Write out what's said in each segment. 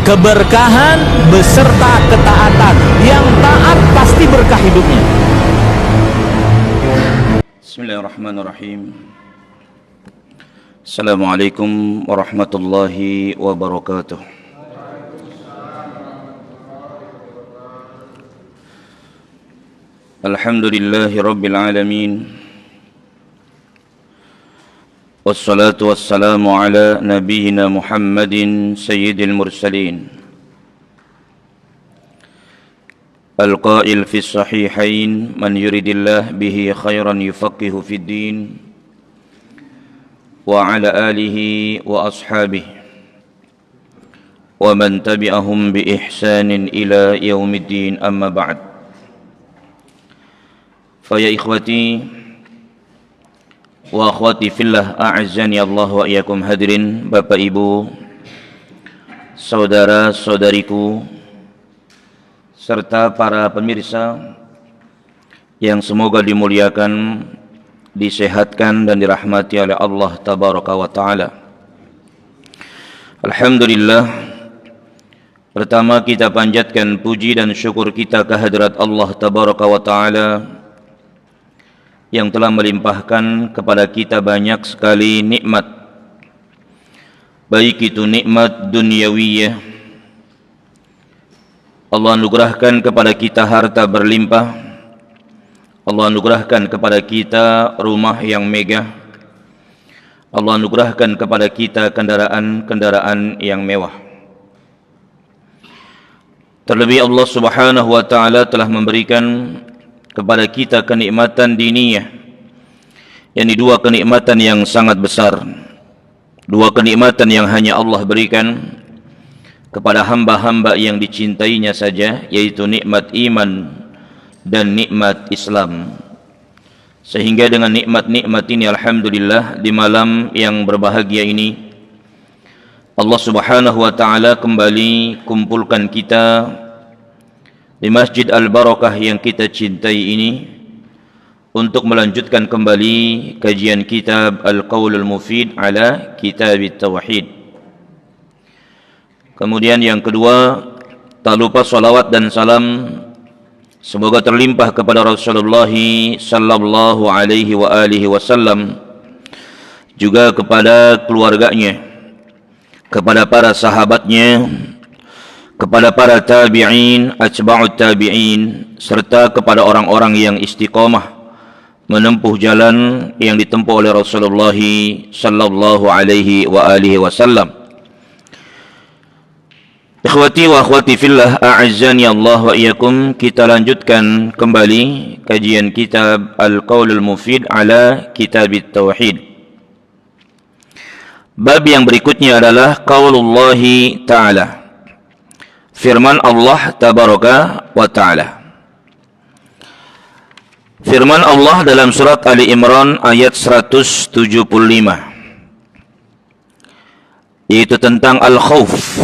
keberkahan beserta ketaatan. Yang taat pasti berkah hidupnya. Bismillahirrahmanirrahim. Assalamualaikum warahmatullahi wabarakatuh. Alhamdulillahi rabbil alamin. Wassalatu wassalamu ala nabiyyina Muhammadin sayyidil mursalin. Al-qail fi sahihain man yuridillah bihi khairan yufaqihu fid din. Wa ala alihi wa ashabihi wa man tabi'ahum bi ihsanin ila yaumiddin, amma ba'd. Fa ya ikhwati wa akhwati fillah, a'azzani Allah wa iyyakum. Hadirin Bapak Ibu, saudara-saudariku, serta para pemirsa yang semoga dimuliakan, disehatkan dan dirahmati oleh Allah tabaraka wa taala. Alhamdulillah, pertama kita panjatkan puji dan syukur kita kehadirat Allah tabaraka wa taala yang telah melimpahkan kepada kita banyak sekali nikmat, baik itu nikmat dunyawiyah. Allah anugerahkan kepada kita harta berlimpah, Allah anugerahkan kepada kita rumah yang megah, Allah anugerahkan kepada kita kendaraan-kendaraan yang mewah. Terlebih Allah subhanahu wa ta'ala telah memberikan kepada kita kenikmatan diniyah, yakni dua kenikmatan yang sangat besar, dua kenikmatan yang hanya Allah berikan kepada hamba-hamba yang dicintainya saja, yaitu nikmat iman dan nikmat Islam. Sehingga dengan nikmat-nikmat ini, alhamdulillah, di malam yang berbahagia ini Allah subhanahu wa ta'ala kembali kumpulkan kita di Masjid Al-Barakah yang kita cintai ini untuk melanjutkan kembali kajian kitab Al-Qaulul Mufid ala Kitab Tauhid. Kemudian yang kedua, tak lupa salawat dan salam semoga terlimpah kepada Rasulullah sallallahu alaihi wa alihi wasallam, juga kepada keluarganya, kepada para sahabatnya, kepada para tabi'in, atba'ut tabi'in, serta kepada orang-orang yang istiqamah menempuh jalan yang ditempuh oleh Rasulullah sallallahu alaihi wa alihi wasallam. Ikhwati wa akhwati fillah, a'azzani Allah wa iyyakum. Kita lanjutkan kembali kajian kitab Al-Qaulul Mufid ala Kitab Tauhid. Bab yang berikutnya adalah qaulullahi ta'ala, firman Allah tabaraka wa ta'ala. Firman Allah dalam surat Ali Imran ayat 175, yaitu tentang al-khauf,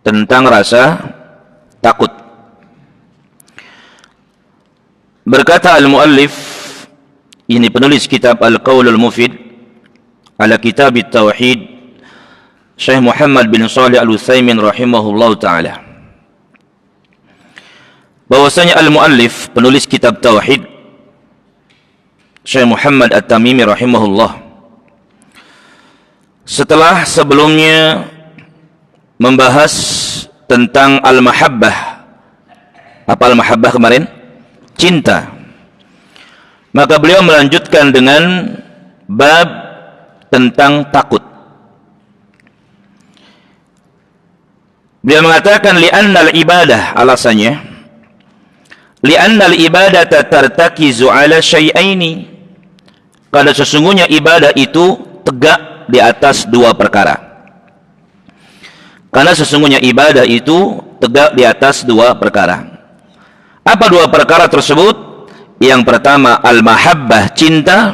tentang rasa takut. Berkata al-muallif, ini penulis kitab Al-Qaulul Mufid ala Kitab Tauhid, Syekh Muhammad bin Shalih Al-Utsaimin rahimahullahu ta'ala, bahwasanya al-muallif, penulis kitab Tauhid, Syekh Muhammad At-Tamimi rahimahullah, setelah sebelumnya membahas tentang al-mahabbah. Apa al-mahabbah kemarin? Cinta. Maka beliau melanjutkan dengan bab tentang takut. Beliau mengatakan li'annal ibadah, alasannya li'annal ibadata tartakizu ala syai'aini, karena sesungguhnya ibadah itu tegak di atas dua perkara. Karena sesungguhnya ibadah itu tegak di atas dua perkara. Apa dua perkara tersebut? Yang pertama al-mahabbah, cinta.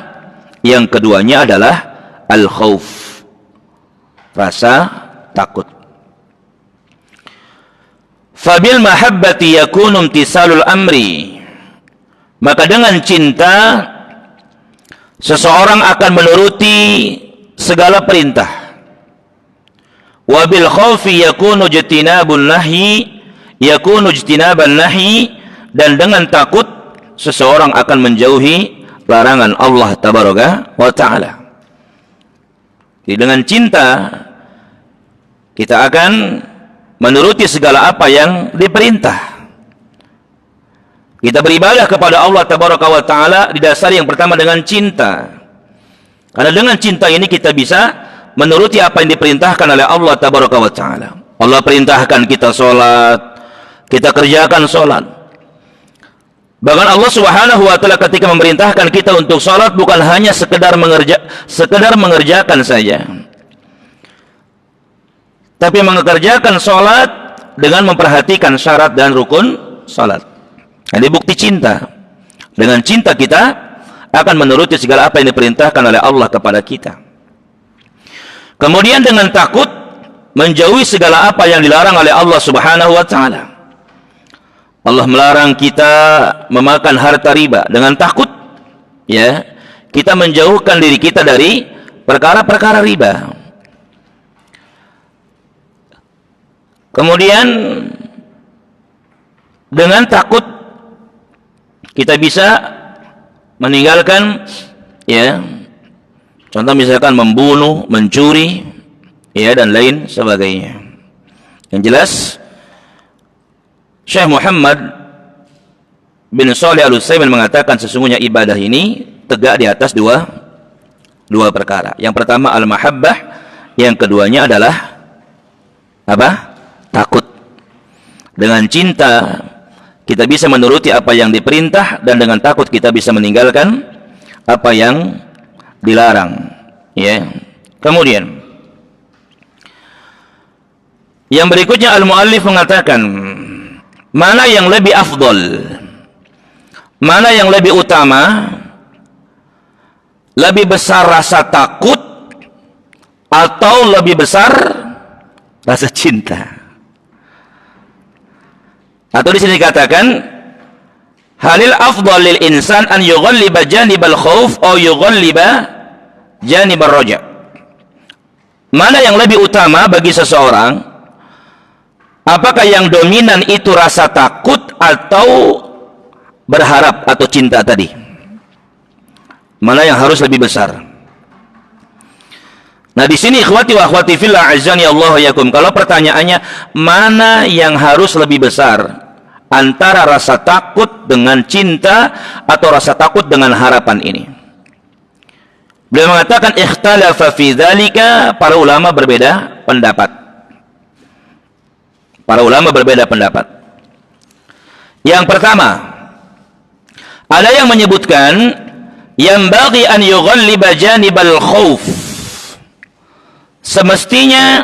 Yang keduanya adalah al-khauf, rasa takut. Fabil mahabbati yakunu imtisalul amri, maka dengan cinta seseorang akan menuruti segala perintah. wa bil khaufi yakunu ijtinaban nahyi, dan dengan takut seseorang akan menjauhi larangan Allah tabaraka wa taala. Jadi dengan cinta kita akan menuruti segala apa yang diperintah. Kita beribadah kepada Allah tabaraka wa taala didasari yang pertama dengan cinta. Karena dengan cinta ini kita bisa menuruti apa yang diperintahkan oleh Allah tabaraka wa taala. Allah perintahkan kita sholat, kita kerjakan sholat. Bahkan Allah subhanahu wa ta'ala ketika memerintahkan kita untuk sholat bukan hanya sekedar mengerjakan saja, tapi mengerjakan sholat dengan memperhatikan syarat dan rukun sholat. Ini bukti cinta. Dengan cinta kita akan menuruti segala apa yang diperintahkan oleh Allah kepada kita. Kemudian dengan takut menjauhi segala apa yang dilarang oleh Allah subhanahu wa ta'ala. Allah melarang kita memakan harta riba. Dengan takut, ya, kita menjauhkan diri kita dari perkara-perkara riba. Kemudian dengan takut kita bisa meninggalkan, ya, contoh misalkan membunuh, mencuri, ya, dan lain sebagainya. Yang jelas Syekh Muhammad bin Shalih Al-Utsaimin mengatakan sesungguhnya ibadah ini tegak di atas dua perkara. Yang pertama al-mahabbah, yang keduanya adalah apa? Takut. Dengan cinta kita bisa menuruti apa yang diperintah, dan dengan takut kita bisa meninggalkan apa yang dilarang, ya. Kemudian yang berikutnya al-muallif mengatakan, mana yang lebih afdol, mana yang lebih utama, lebih besar rasa takut atau lebih besar rasa cinta? Atau di sini dikatakan, halil afdal lil insan an yughalliba janibal khauf atau yughalliba janibal raja. Mana yang lebih utama bagi seseorang? Apakah yang dominan itu rasa takut atau berharap atau cinta tadi? Mana yang harus lebih besar? Nah, di sini ikhwati wa akhwati fillah azani Allah yakum, kalau pertanyaannya mana yang harus lebih besar antara rasa takut dengan cinta atau rasa takut dengan harapan ini, beliau mengatakan ikhtalafa fi dzalika, para ulama berbeda pendapat. Para ulama berbeda pendapat. Yang pertama, ada yang menyebutkan yang bagi an yughalliba janibal khauf, semestinya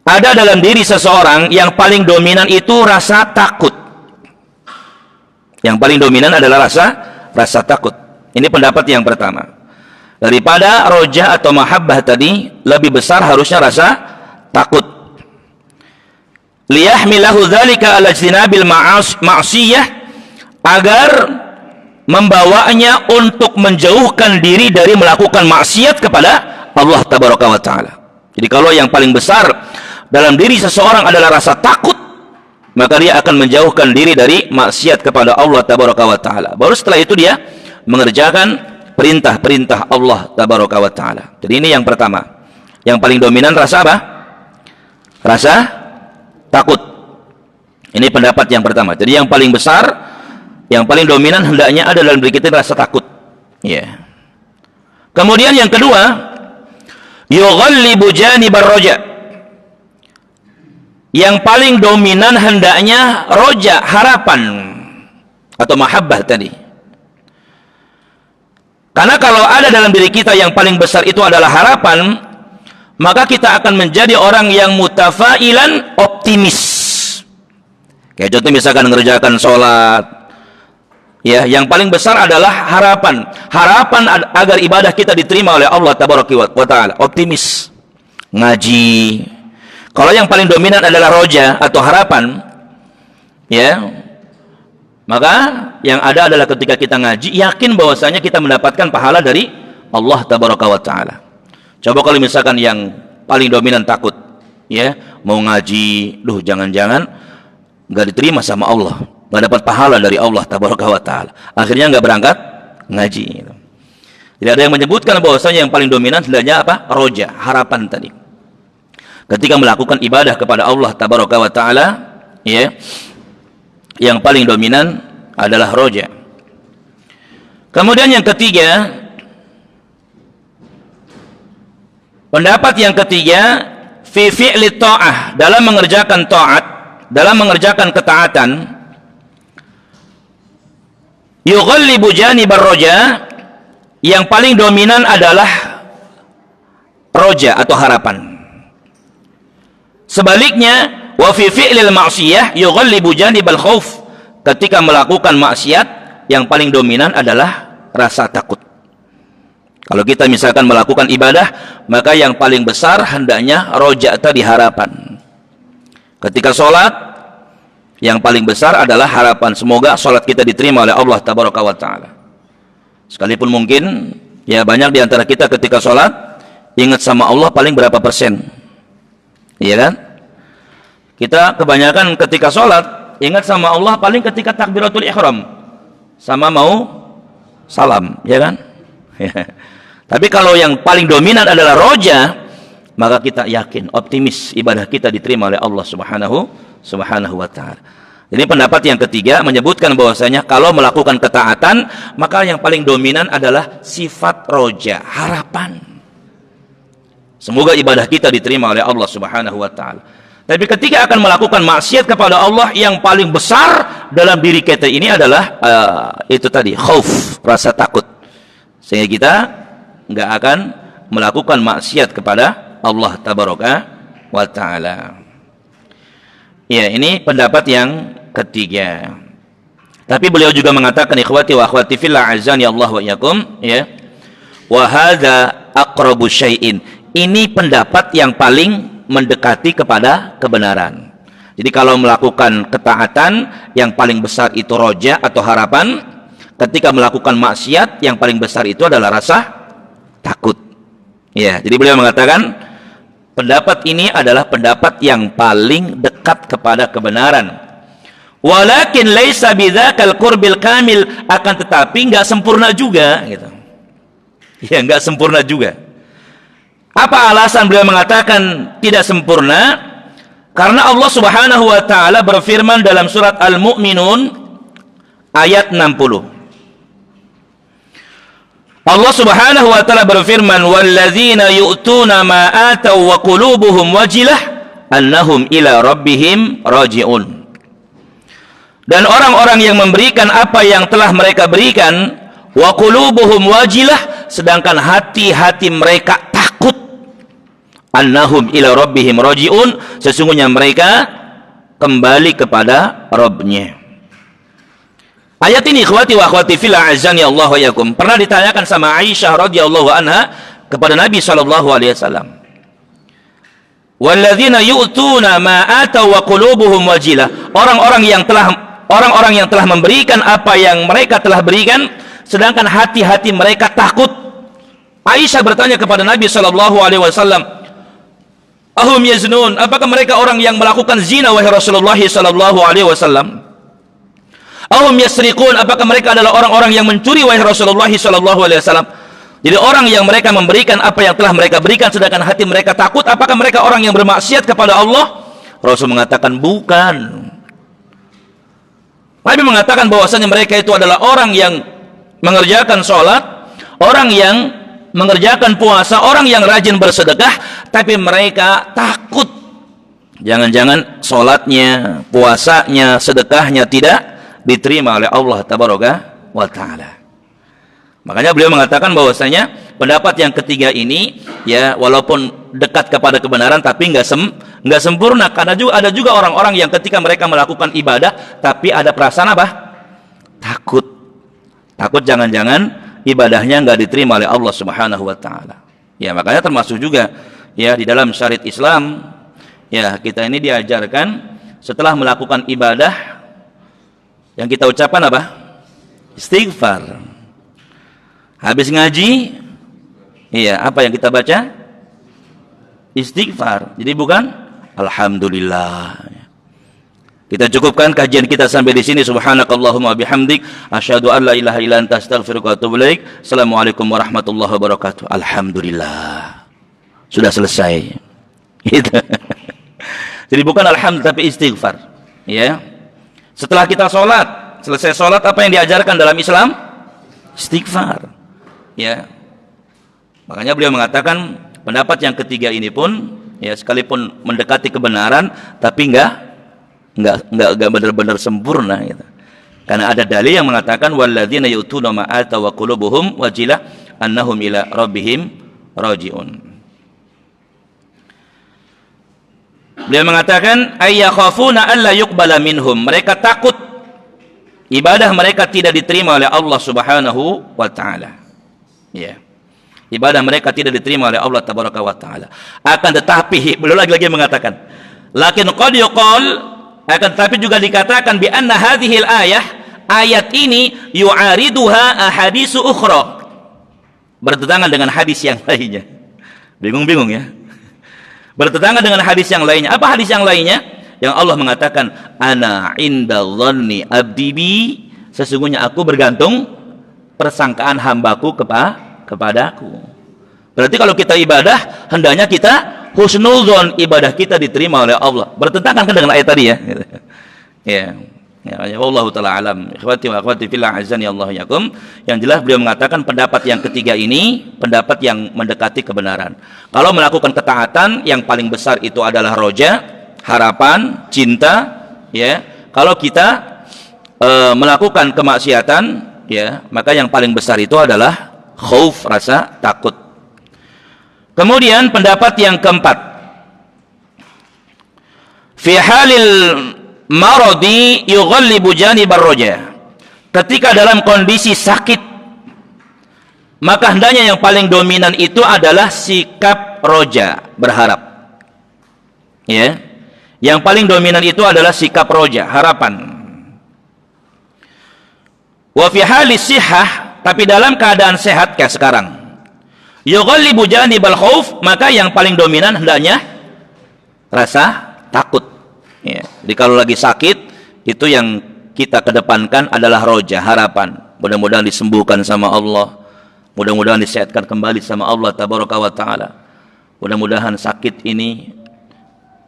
ada dalam diri seseorang yang paling dominan itu rasa takut. Yang paling dominan adalah rasa takut. Ini pendapat yang pertama. Daripada roja atau mahabbah tadi, lebih besar harusnya rasa takut. Liyahmilahu dzalika ala ijtinabil ma'siyah, agar membawanya untuk menjauhkan diri dari melakukan maksiat kepada Allah tabaraka wa taala. Jadi kalau yang paling besar dalam diri seseorang adalah rasa takut, maka dia akan menjauhkan diri dari maksiat kepada Allah tabaraka wa taala. Baru setelah itu dia mengerjakan perintah-perintah Allah tabaraka wa taala. Jadi ini yang pertama. Yang paling dominan rasa apa? Rasa takut. Ini pendapat yang pertama. Jadi yang paling besar, yang paling dominan hendaknya ada dalam diri kita rasa takut. Ya. Kemudian yang kedua, yughallibu janibar roja. Yang paling dominan hendaknya roja, harapan atau mahabbah tadi. Karena kalau ada dalam diri kita yang paling besar itu adalah harapan, maka kita akan menjadi orang yang mutafailan, optimis. Kayak contoh misalkan mengerjakan sholat, ya, yang paling besar adalah harapan. Harapan agar ibadah kita diterima oleh Allah tabaraka wa taala. Optimis. Ngaji. Kalau yang paling dominan adalah roja atau harapan, ya, maka yang ada adalah ketika kita ngaji, yakin bahwasanya kita mendapatkan pahala dari Allah tabaraka wa taala. Coba kalau misalkan yang paling dominan takut, ya, mau ngaji, duh jangan-jangan nggak diterima sama Allah, nggak dapat pahala dari Allah tabaraka wa taala. Akhirnya nggak berangkat ngaji. Gitu. Jadi ada yang menyebutkan bahwasanya yang paling dominan sebenarnya apa? Roja, harapan tadi. Ketika melakukan ibadah kepada Allah tabaraka wa taala, ya, yang paling dominan adalah roja. Kemudian yang ketiga, pendapat yang ketiga, fi fi'li ta'ah, dalam mengerjakan taat, dalam mengerjakan ketaatan, yughallibu janibar roja, yang paling dominan adalah roja atau harapan. Sebaliknya, wa fi fi'lil ma'siyah yughallibu janibal khauf, ketika melakukan maksiat yang paling dominan adalah rasa takut. Kalau kita misalkan melakukan ibadah, maka yang paling besar hendaknya roja tadi, harapan. Ketika sholat, yang paling besar adalah harapan, semoga sholat kita diterima oleh Allah tabaraka wa ta'ala. Sekalipun mungkin ya banyak di antara kita ketika sholat ingat sama Allah paling berapa persen, iya kan? Kita kebanyakan ketika sholat ingat sama Allah paling ketika takbiratul ihram sama mau salam, ya kan? Tapi kalau yang paling dominan adalah roja, maka kita yakin, optimis ibadah kita diterima oleh Allah subhanahu wa ta'ala. Jadi pendapat yang ketiga menyebutkan bahwasanya kalau melakukan ketaatan, maka yang paling dominan adalah sifat roja, harapan. Semoga ibadah kita diterima oleh Allah subhanahu wa ta'ala. Tapi ketika akan melakukan maksiat kepada Allah, yang paling besar dalam diri kita ini adalah itu tadi, khauf, rasa takut. Sehingga kita nggak akan melakukan maksiat kepada Allah tabaraka wa ta'ala. Ya, ini pendapat yang ketiga. Tapi beliau juga mengatakan, ikhwati wa akhwati fillah azani Allah wa iyyakum, ya. Wa hadza aqrabu syai'in. Ini pendapat yang paling mendekati kepada kebenaran. Jadi kalau melakukan ketaatan, yang paling besar itu roja atau harapan. Ketika melakukan maksiat, yang paling besar itu adalah rasa takut. Ya, jadi beliau mengatakan pendapat ini adalah pendapat yang paling dekat kepada kebenaran. Walakin laisa bidzakal qurbil kamil, akan tetapi enggak sempurna juga gitu. Ya, enggak sempurna juga. Apa alasan beliau mengatakan tidak sempurna? Karena Allah Subhanahu wa taala berfirman dalam surat Al-Mu'minun ayat 60. Allah Subhanahu wa taala berfirman, "Walladzina yu'tuna ma ataw wa qulubuhum wajilah annahum ila rabbihim raji'un." Dan orang-orang yang memberikan apa yang telah mereka berikan, wa qulubuhum wajilah, sedangkan hati-hati mereka takut, annahum ila rabbihim raji'un, sesungguhnya mereka kembali kepada Rabbnya. Ayat ini, ikhwati wa akhwati fillah azani Allah wa iyyakum, pernah ditanyakan sama Aisyah radhiyallahu anha kepada Nabi sallallahu alaihi wasallam. Walladzina yu'tuna ma ataw wa qulubuhum wajilah, orang-orang yang telah memberikan apa yang mereka telah berikan, sedangkan hati-hati mereka takut. Aisyah bertanya kepada Nabi sallallahu alaihi wasallam, ahum yaznun, apakah mereka orang yang melakukan zina wahai Rasulullah sallallahu alaihi wasallam? Ahum yasriqun, apakah mereka adalah orang-orang yang mencuri wahai Rasulullah sallallahu alaihi wasallam? Jadi orang yang mereka memberikan apa yang telah mereka berikan sedangkan hati mereka takut, apakah mereka orang yang bermaksiat kepada Allah? Rasul mengatakan bukan. Nabi mengatakan bahwasanya mereka itu adalah orang yang mengerjakan sholat, orang yang mengerjakan puasa, orang yang rajin bersedekah, tapi mereka takut jangan-jangan sholatnya, puasanya, sedekahnya tidak diterima oleh Allah tabaraka wa ta'ala. Makanya beliau mengatakan bahwasanya pendapat yang ketiga ini, ya, walaupun dekat kepada kebenaran tapi nggak sempurna, karena ada juga orang-orang yang ketika mereka melakukan ibadah tapi ada perasaan apa? Takut jangan-jangan ibadahnya nggak diterima oleh Allah Subhanahu wa ta'ala. Ya, makanya termasuk juga ya di dalam syariat Islam, ya, kita ini diajarkan setelah melakukan ibadah yang kita ucapkan apa? Istighfar. Habis ngaji, iya, apa yang kita baca? Istighfar. Jadi bukan Alhamdulillah. Kita cukupkan kajian kita sampai di sini. Subhanakallahumma bihamdik asyhadu an la ilaha illa anta astaghfiruka wa atubu ilaik. Assalamualaikum warahmatullahi wabarakatuh. Alhamdulillah. Sudah selesai. Gitu. Jadi bukan alhamdulillah tapi istighfar. Ya. Setelah kita sholat, selesai sholat apa yang diajarkan dalam Islam? Istighfar. Ya. Makanya beliau mengatakan pendapat yang ketiga ini pun ya sekalipun mendekati kebenaran tapi enggak benar-benar sempurna gitu. Karena ada dalil yang mengatakan walladzina yu'tuna ma ata wa qulubuhum wajilah annahum ila rabbihim rajiun. Beliau mengatakan ayyakhafuna alla yuqbala minhum, mereka takut ibadah mereka tidak diterima oleh Allah Subhanahu wa taala. Ya. Ibadah mereka tidak diterima oleh Allah Tabaraka wa taala. Akan tetapi beliau lagi-lagi mengatakan lakin qad yuqal, akan tetapi juga dikatakan bi anna hadhil ayat ini yu'ariduha ahadisu ukhra, bertentangan dengan hadis yang lainnya. Bingung-bingung ya. Bertentangan dengan hadis yang lainnya. Apa hadis yang lainnya? Yang Allah mengatakan ana inda dhanni abdi bi, sesungguhnya aku bergantung persangkaan hambaku kepadaku. Berarti kalau kita ibadah hendaknya kita husnuzon, ibadah kita diterima oleh Allah. Bertentangan kan dengan ayat tadi ya. Ya. Ya, wallahu taala alam. Ikhwati wa akhwati fillah azani Allah yakum. Yang jelas beliau mengatakan pendapat yang ketiga ini pendapat yang mendekati kebenaran. Kalau melakukan ketaatan yang paling besar itu adalah roja, harapan, cinta, ya. Kalau kita melakukan kemaksiatan, ya, maka yang paling besar itu adalah khauf, rasa takut. Kemudian pendapat yang keempat, fi halil maradi yughallibu janibar roja, ketika dalam kondisi sakit maka hendaknya yang paling dominan itu adalah sikap roja, berharap, ya. Yang paling dominan itu adalah sikap roja, harapan. Wa fi halis sihah, tapi dalam keadaan sehat kayak sekarang, yughallibu janibal khauf, maka yang paling dominan hendaknya rasa takut. Ya. Jadi kalau lagi sakit itu yang kita kedepankan adalah roja, harapan. Mudah-mudahan disembuhkan sama Allah, mudah-mudahan disehatkan kembali sama Allah Tabaraka wa taala. Mudah-mudahan sakit ini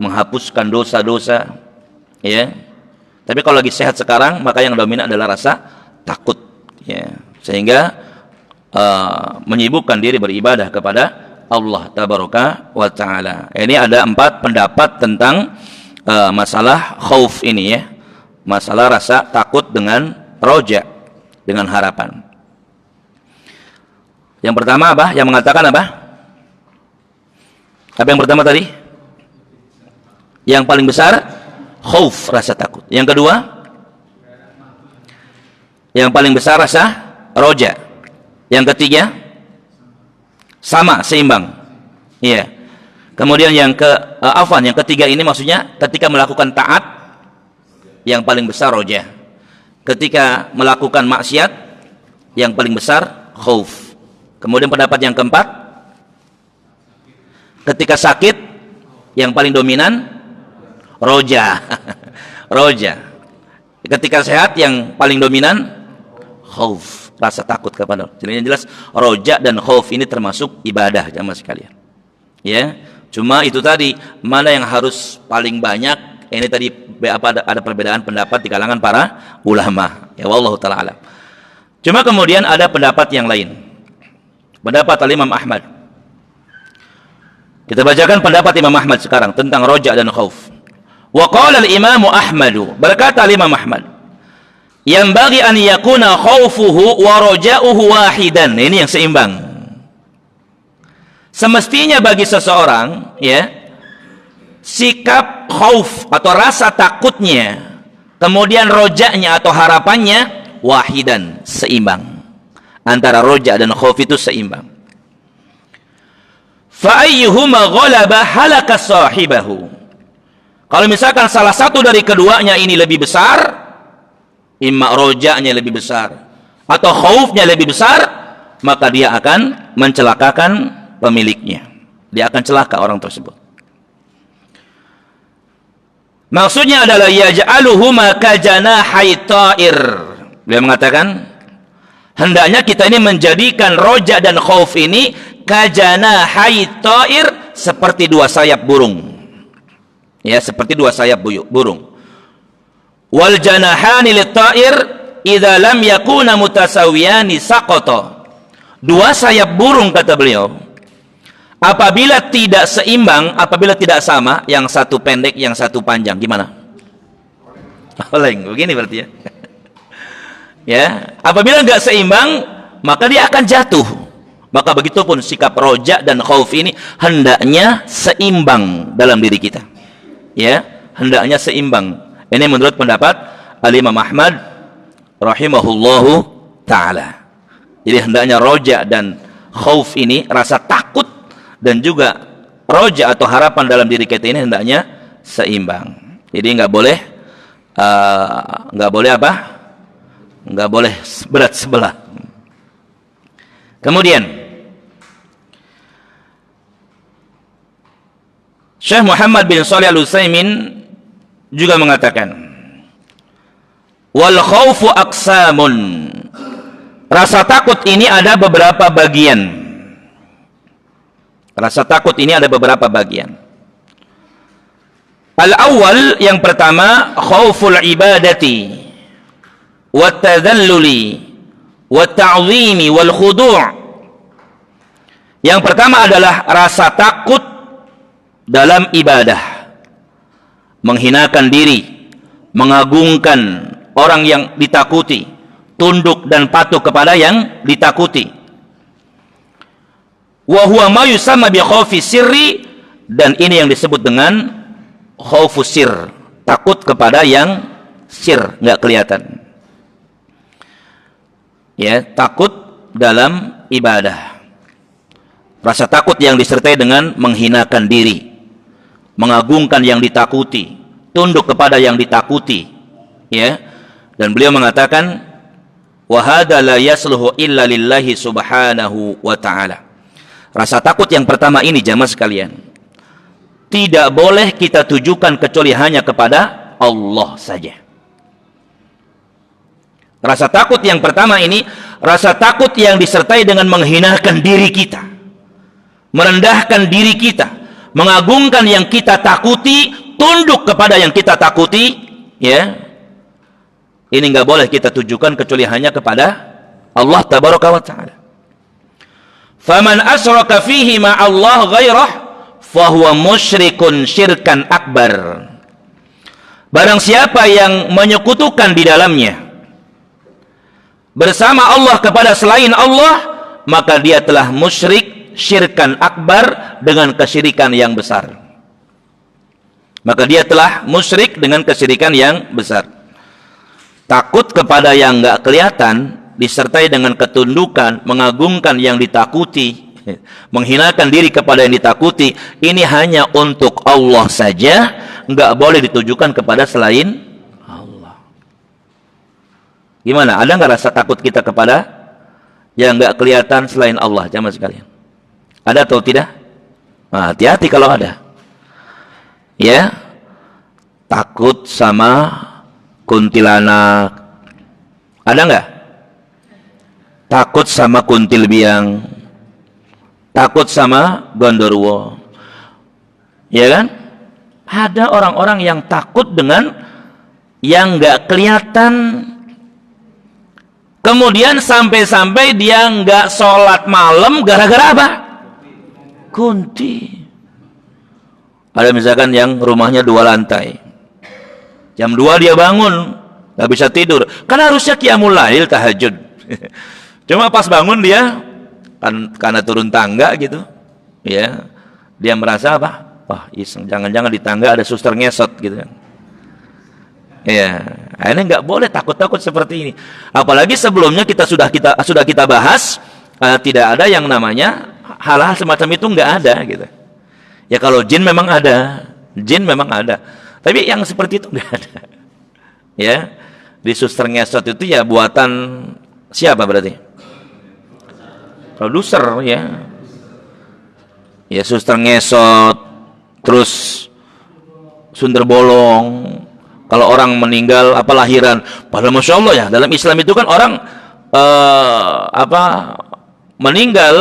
menghapuskan dosa-dosa, ya. Tapi kalau lagi sehat sekarang maka yang dominan adalah rasa takut, ya. Sehingga menyibukkan diri beribadah kepada Allah Tabaraka wa taala. Ini ada 4 pendapat tentang masalah khauf ini, ya, masalah rasa takut dengan roja, dengan harapan. Yang pertama apa? Yang mengatakan apa? Apa yang pertama tadi? Yang paling besar khauf, rasa takut. Yang kedua, yang paling besar rasa roja. Yang ketiga, sama, seimbang. Iya. Kemudian yang ketiga ini maksudnya ketika melakukan taat yang paling besar roja. Ketika melakukan maksiat yang paling besar khauf. Kemudian pendapat yang keempat, ketika sakit yang paling dominan roja. Roja. Ketika sehat yang paling dominan khauf, rasa takut kepada Allah. Jadi yang jelas roja dan khauf ini termasuk ibadah jamaah sekalian. Ya. Cuma itu tadi, mana yang harus paling banyak, ini tadi ada perbedaan pendapat di kalangan para ulama. Ya wallahu taala alam. Cuma kemudian ada pendapat yang lain. Pendapat Imam Ahmad. Kita bacakan pendapat Imam Ahmad sekarang tentang roja dan khauf. Wa qala al-Imam Ahmad, berkata Imam Ahmad, yang bagi an yakuna khaufuhu wa raja'uhu wahidan. Ini yang seimbang. Semestinya bagi seseorang, ya, sikap khauf atau rasa takutnya, kemudian rojanya atau harapannya wahidan, seimbang. Antara roja dan khauf itu seimbang. Fa ayyuhuma ghalaba halaka sahibahu. Kalau misalkan salah satu dari keduanya ini lebih besar, imma rojanya lebih besar atau khaufnya lebih besar, maka dia akan mencelakakan pemiliknya. Dia akan celaka orang tersebut. Maksudnya adalah yaj'aluhuma kajanahai ta'ir. Beliau mengatakan hendaknya kita ini menjadikan roja dan khauf ini kajanahai ta'ir, seperti dua sayap burung. Ya, seperti dua sayap burung. Wal janahani lit-ta'ir idza lam yakuna mutasawiyani saqata. Dua sayap burung, kata beliau, apabila tidak seimbang, apabila tidak sama, yang satu pendek, yang satu panjang, gimana? Oleng, begini berarti ya. Ya, apabila enggak seimbang, maka dia akan jatuh. Maka begitupun sikap roja dan khauf ini hendaknya seimbang dalam diri kita. Ya, hendaknya seimbang. Ini menurut pendapat Al-Imam Ahmad rahimahullahu ta'ala. Jadi hendaknya roja dan khauf ini, rasa takut dan juga roja atau harapan dalam diri kita ini hendaknya seimbang. Jadi nggak boleh apa? Nggak boleh berat sebelah. Kemudian Syekh Muhammad bin Shalih Al-Utsaimin juga mengatakan, wal khaufu aqsamun. Rasa takut ini ada beberapa bagian. Rasa takut ini ada beberapa bagian. Al-awwal, yang pertama, khauful ibadati wat tadhalluli wat ta'zimi wal khudu'. Yang pertama adalah rasa takut dalam ibadah. Menghinakan diri, mengagungkan orang yang ditakuti, tunduk dan patuh kepada yang ditakuti. Wa huwa ma yusamma bi khaufi sirri, dan ini yang disebut dengan khaufus sir, takut kepada yang sir, enggak kelihatan. Ya, takut dalam ibadah. Rasa takut yang disertai dengan menghinakan diri, mengagungkan yang ditakuti, tunduk kepada yang ditakuti. Ya. Dan beliau mengatakan, wa hadza la yasluhu illa lillahi subhanahu wa ta'ala. Rasa takut yang pertama ini, jamaah sekalian, tidak boleh kita tujukan kecuali hanya kepada Allah saja. Rasa takut yang pertama ini, rasa takut yang disertai dengan menghinakan diri kita, merendahkan diri kita, mengagungkan yang kita takuti, tunduk kepada yang kita takuti. Ya, ini nggak boleh kita tujukan kecuali hanya kepada Allah tabaraka wa ta'ala. Faman asyraka fihi ma'allah ghairah fahuwa musyrikun syirkan akbar. Barang siapa yang menyekutukan di dalamnya bersama Allah kepada selain Allah, maka dia telah musyrik syirkan akbar, dengan kesyirikan yang besar. Maka dia telah musyrik dengan kesyirikan yang besar. Takut kepada yang nggak kelihatan disertai dengan ketundukan, mengagungkan yang ditakuti, menghinakan diri kepada yang ditakuti, ini hanya untuk Allah saja, nggak boleh ditujukan kepada selain Allah. Gimana? Ada nggak rasa takut kita kepada yang nggak kelihatan selain Allah, jamaah sekalian? Ada atau tidak? Nah, hati-hati kalau ada. Ya, takut sama kuntilanak. Ada nggak? Takut sama kuntil biang, takut sama gondorwo. Ya kan? Ada orang-orang yang takut dengan yang nggak kelihatan. Kemudian sampai-sampai dia nggak sholat malam gara-gara apa? Kunti. Ada misalkan yang rumahnya 2 lantai. Jam 2 dia bangun, nggak bisa tidur. Kan harusnya qiyamul lail, tahajud. Cuma pas bangun dia kan karena turun tangga gitu, ya, dia merasa apa? Wah, iseng, jangan-jangan di tangga ada suster ngesot gitu kan. Ya, ini nggak boleh takut-takut seperti ini. Apalagi sebelumnya sudah kita bahas, tidak ada yang namanya hal-hal semacam itu, nggak ada gitu. Ya kalau jin memang ada, tapi yang seperti itu nggak ada. Ya, di suster ngesot itu ya buatan siapa berarti? Produser, ya. Ya, suster ngesot, terus sundel bolong. Kalau orang meninggal apa lahiran, padahal masya Allah ya, dalam Islam itu kan orang meninggal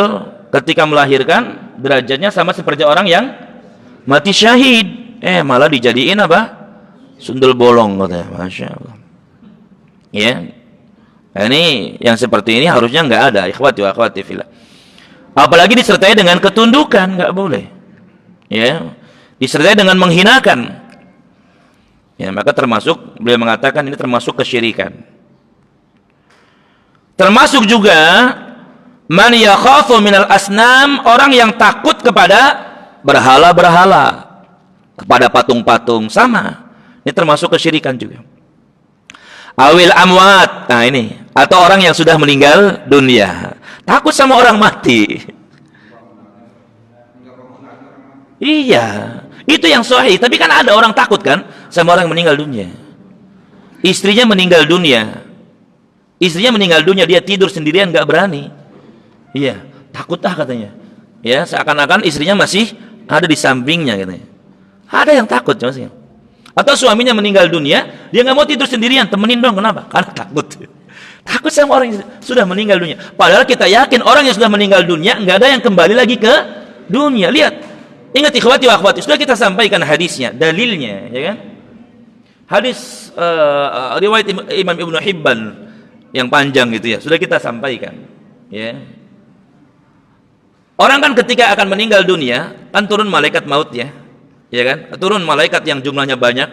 ketika melahirkan derajatnya sama seperti orang yang mati syahid. Malah dijadiin apa? Sundel bolong katanya, masya Allah. Ya, nah, ini yang seperti ini harusnya nggak ada, ikhwati wa akhwati fillah. Apalagi disertai dengan ketundukan, nggak boleh. Ya, disertai dengan menghinakan. Ya, maka termasuk beliau mengatakan ini termasuk kesyirikan. Termasuk juga man yakhafu minal asnam, orang yang takut kepada berhala-berhala, kepada patung-patung, sama. Ini termasuk kesyirikan juga. Awil amwat, nah ini, atau orang yang sudah meninggal dunia, takut sama orang mati. Iya, itu yang sahih. Tapi kan ada orang takut kan sama orang meninggal dunia. Istrinya meninggal dunia, dia tidur sendirian, nggak berani. Iya, takut katanya. Ya, seakan-akan istrinya masih ada di sampingnya katanya. Ada yang takut maksudnya. Atau suaminya meninggal dunia, dia nggak mau tidur sendirian, temenin dong. Kenapa? Karena takut. Takut sama orang yang sudah meninggal dunia. Padahal kita yakin orang yang sudah meninggal dunia nggak ada yang kembali lagi ke dunia. Lihat, ingat ikhwati wa akhwati, sudah kita sampaikan hadisnya, dalilnya, ya kan? Hadis riwayat Imam Ibnu Hibban yang panjang gitu ya, sudah kita sampaikan. Ya. Orang kan ketika akan meninggal dunia, kan turun malaikat maut ya. Ya kan? Turun malaikat yang jumlahnya banyak.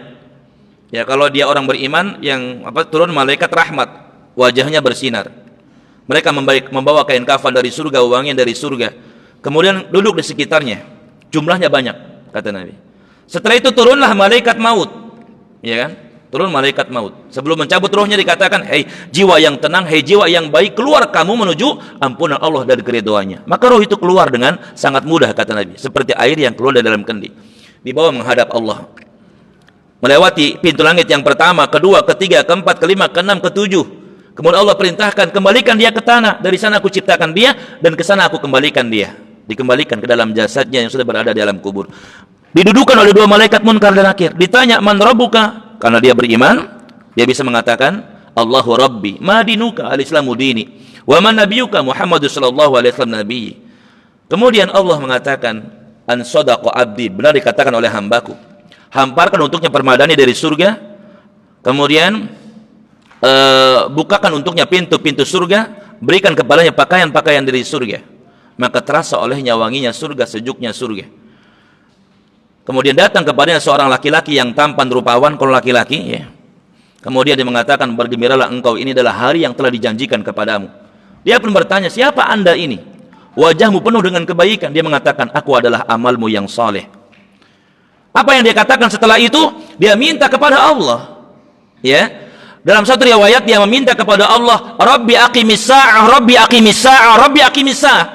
Ya, kalau dia orang beriman yang turun malaikat rahmat, wajahnya bersinar. Mereka membawa kain kafan dari surga, wangian dari surga. Kemudian duduk di sekitarnya. Jumlahnya banyak, kata Nabi. Setelah itu turunlah malaikat maut. Ya kan? Turun malaikat maut. Sebelum mencabut rohnya dikatakan, "Hei jiwa yang tenang, hei jiwa yang baik, keluar kamu menuju ampunan Allah dan keridhaannya." Maka roh itu keluar dengan sangat mudah, kata Nabi, seperti air yang keluar dari dalam kendi. Dibawa menghadap Allah, melewati pintu langit yang pertama, kedua, ketiga, keempat, kelima, keenam, ketujuh. Kemudian Allah perintahkan, kembalikan dia ke tanah. Dari sana aku ciptakan dia, dan ke sana aku kembalikan dia. Dikembalikan ke dalam jasadnya yang sudah berada di dalam kubur. Didudukan oleh dua malaikat munkar dan nakir. Ditanya, man rabbuka? Karena dia beriman, dia bisa mengatakan, Allahu Rabbi, ma dinuka al-Islamu dini, wa man nabiyuka Muhammadus sallallahu alaihi wasallam nabiyyi. Kemudian Allah mengatakan, an sadaqa abdi, benar dikatakan oleh hambaku. Hamparkan untuknya permadani dari surga. Kemudian bukakan untuknya pintu-pintu surga, berikan kepadanya pakaian-pakaian dari surga. Maka terasa olehnya wanginya surga, sejuknya surga. Kemudian datang kepadanya seorang laki-laki yang tampan rupawan, kalau laki-laki ya. Kemudian dia mengatakan, bergembiralah engkau, ini adalah hari yang telah dijanjikan kepadamu. Dia pun bertanya, siapa anda ini? Wajahmu penuh dengan kebaikan. Dia mengatakan, aku adalah amalmu yang saleh. Apa yang dia katakan setelah itu? Dia minta kepada Allah. Ya, dalam satu riwayat dia meminta kepada Allah, Rabbi aqimis sa'ah, Rabbi aqimis sa'ah, Rabbi aqimis sa'ah.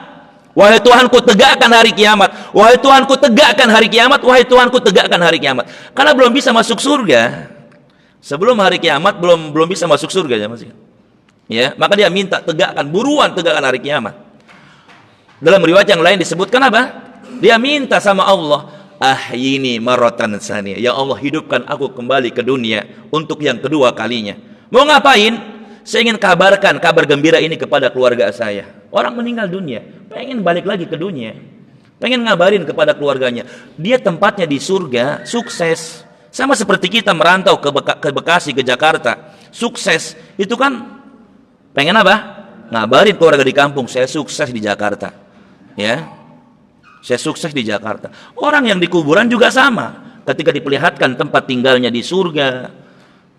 Wahai Tuhanku, tegakkan hari kiamat. Wahai Tuhanku, tegakkan hari kiamat. Wahai Tuhanku, tegakkan hari kiamat. Karena belum bisa masuk surga. Sebelum hari kiamat belum bisa masuk surga ya, maka dia minta tegakkan, buruan tegakkan hari kiamat. Dalam riwayat yang lain disebutkan apa? Dia minta sama Allah, ahyini maratan saniyah. Ya Allah, hidupkan aku kembali ke dunia untuk yang kedua kalinya. Mau ngapain? Saya ingin kabarkan kabar gembira ini kepada keluarga saya. Orang meninggal dunia, pengen balik lagi ke dunia. Pengen ngabarin kepada keluarganya. Dia tempatnya di surga, sukses. Sama seperti kita merantau ke Bekasi, ke Jakarta. Sukses. Itu kan pengen apa? Ngabarin keluarga di kampung, saya sukses di Jakarta. Ya, saya sukses di Jakarta. Orang yang di kuburan juga sama. Ketika diperlihatkan tempat tinggalnya di surga,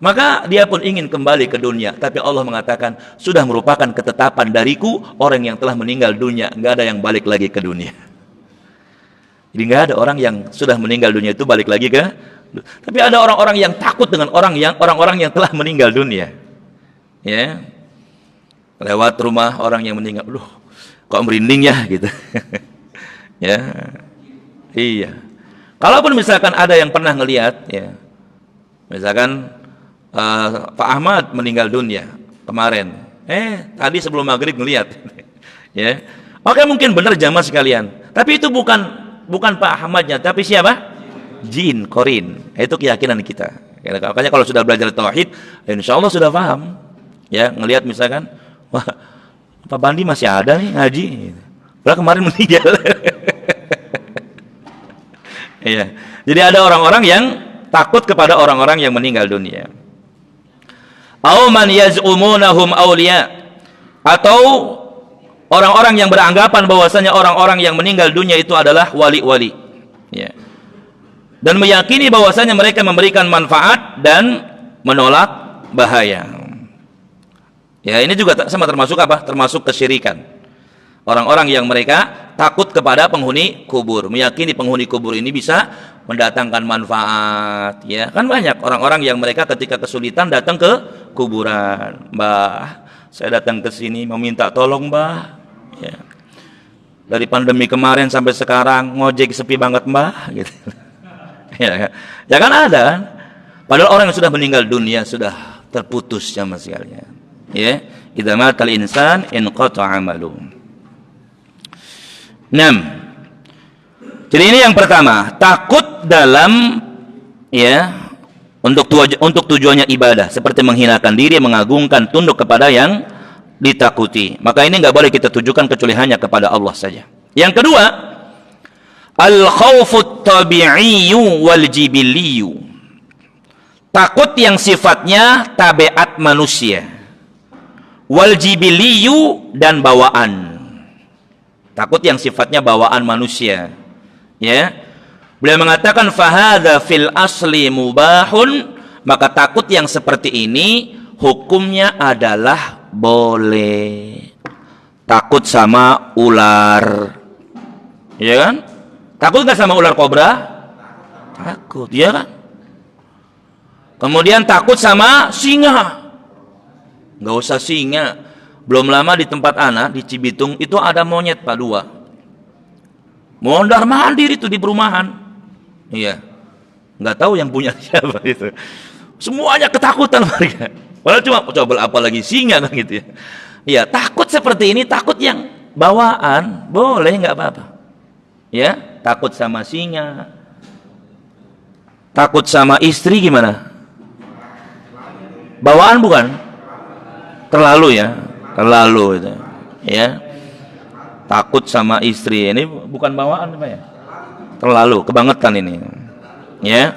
maka dia pun ingin kembali ke dunia. Tapi Allah mengatakan, sudah merupakan ketetapan dariku, orang yang telah meninggal dunia, nggak ada yang balik lagi ke dunia. Jadi nggak ada orang yang sudah meninggal dunia itu balik lagi ke. Tapi ada orang-orang yang takut dengan orang-orang yang telah meninggal dunia. Ya, lewat rumah orang yang meninggal, kok merinding ya gitu. Ya, iya. Kalaupun misalkan ada yang pernah ngelihat, ya, misalkan Pak Ahmad meninggal dunia kemarin, tadi sebelum maghrib ngelihat, ya, oke mungkin benar jamaah sekalian. Tapi itu bukan Pak Ahmadnya, tapi siapa? jin, korin. Itu keyakinan kita. Makanya kalau sudah belajar tauhid, insya Allah sudah paham. Ya, ngelihat misalkan, wah, Pak Bandi masih ada nih ngaji. Padahal kemarin meninggal. Iya. Jadi ada orang-orang yang takut kepada orang-orang yang meninggal dunia. Au man yaz'umunahum awliya, atau orang-orang yang beranggapan bahwasanya orang-orang yang meninggal dunia itu adalah wali-wali. Ya. Dan meyakini bahwasanya mereka memberikan manfaat dan menolak bahaya. Ya, ini juga sama termasuk apa? Termasuk kesyirikan. Orang-orang yang mereka takut kepada penghuni kubur, meyakini penghuni kubur ini bisa mendatangkan manfaat. Ya, kan banyak orang-orang yang mereka ketika kesulitan datang ke kuburan. Mbah, saya datang ke sini meminta tolong, Mbah. Ya. Dari pandemi kemarin sampai sekarang ngojek sepi banget, Mbah, gitu. Ya kan ada. Padahal orang yang sudah meninggal dunia sudah terputus sama sekalian. Ya, idza matal insan inqata'a 'amaluhu. 6. Jadi ini yang pertama, takut dalam untuk tujuannya ibadah, seperti menghinakan diri, mengagungkan, tunduk kepada yang ditakuti. Maka ini enggak boleh kita tujukan kecuali hanya kepada Allah saja. Yang kedua, al-khaufut tabi'iyyu wal jibiliyyu. Takut yang sifatnya tabiat manusia. Wal jibiliyyu, dan bawaan. Takut yang sifatnya bawaan manusia. Ya. Beliau mengatakan fahadza fil asli mubahun, maka takut yang seperti ini hukumnya adalah boleh. Takut sama ular. Ya kan? Takut enggak sama ular kobra? Takut, ya kan? Kemudian takut sama singa. Enggak usah singa. Belum lama di tempat anak di Cibitung itu ada monyet Pak, 2. Mondar mandir itu di perumahan. Iya. Enggak tahu yang punya siapa itu. Semuanya ketakutan mereka. Padahal cuma coba apalagi singa kan gitu ya. Iya, takut seperti ini, takut yang bawaan, boleh enggak apa-apa. Ya, takut sama singa. Takut sama istri gimana? Bawaan bukan? Terlalu ya. Terlalu itu, ya. Takut sama istri ini bukan bawaan apa ya? Terlalu, kebangetan ini, ya.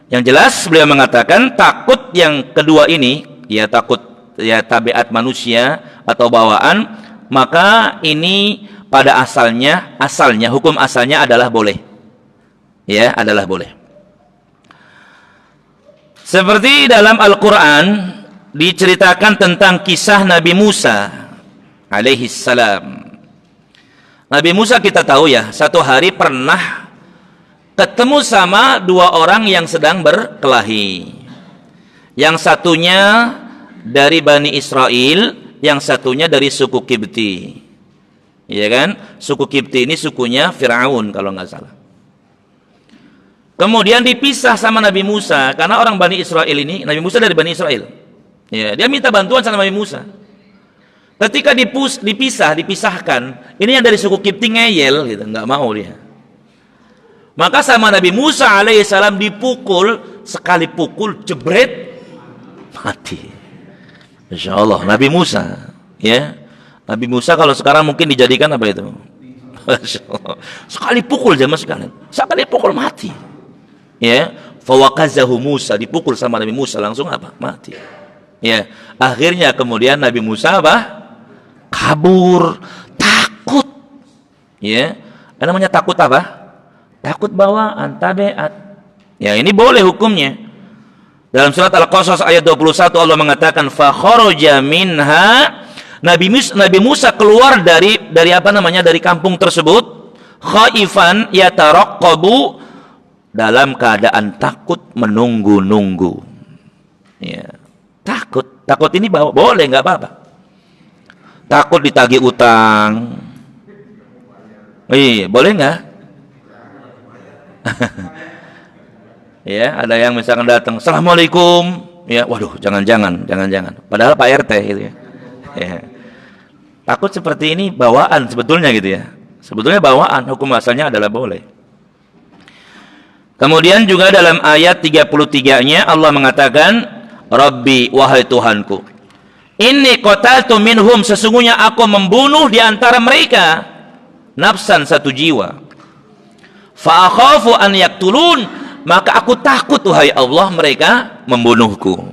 Yang jelas beliau mengatakan takut yang kedua ini, ya takut ya tabiat manusia atau bawaan, maka ini pada asalnya hukum asalnya adalah boleh, ya adalah boleh. Seperti dalam Al-Quran diceritakan tentang kisah Nabi Musa alaihi salam. Nabi Musa kita tahu ya, satu hari pernah ketemu sama 2 orang yang sedang berkelahi. Yang satunya dari Bani Israel, yang satunya dari suku Kipti. Iya kan? Suku Kipti ini sukunya Firaun kalau nggak salah. Kemudian dipisah sama Nabi Musa karena orang Bani Israel ini, Nabi Musa dari Bani Israel. Ya, dia minta bantuan sama Nabi Musa. Ketika dipisahkan, ini yang dari suku Kipti ngeyel gitu, nggak mau dia. Maka sama Nabi Musa alaihissalam dipukul, sekali pukul jebret mati. Insya Allah Nabi Musa, ya. Nabi Musa kalau sekarang mungkin dijadikan apa itu? Masya Allah. Sekali pukul zaman sekalian, sekali pukul mati. Ya, fawaqazahu Musa, dipukul sama Nabi Musa langsung apa? Mati. Ya, akhirnya kemudian Nabi Musa apa? Kabur, takut. Ya, namanya takut apa? Takut bawaan, tabiat. Ya, ini boleh hukumnya. Dalam surat Al-Qasas ayat 21 Allah mengatakan fa kharaja minha, Nabi Musa keluar dari apa namanya? Dari kampung tersebut, khaifan yataraqqabu, dalam keadaan takut, menunggu-nunggu. Ya. Takut ini boleh, nggak apa-apa. Takut ditagih utang, boleh nggak? Ya, ada yang misalkan datang, assalamualaikum, ya, waduh, jangan. Padahal Pak RT gitu ya. Ya. Takut seperti ini bawaan sebetulnya gitu ya. Sebetulnya bawaan, hukum asalnya adalah boleh. Kemudian juga dalam ayat 33-nya Allah mengatakan, Rabbi, wahai Tuhanku, inni qataltu minhum, sesungguhnya aku membunuh di antara mereka nafsan, satu jiwa. Fa akhafu an yaqtulun, maka aku takut wahai Allah mereka membunuhku.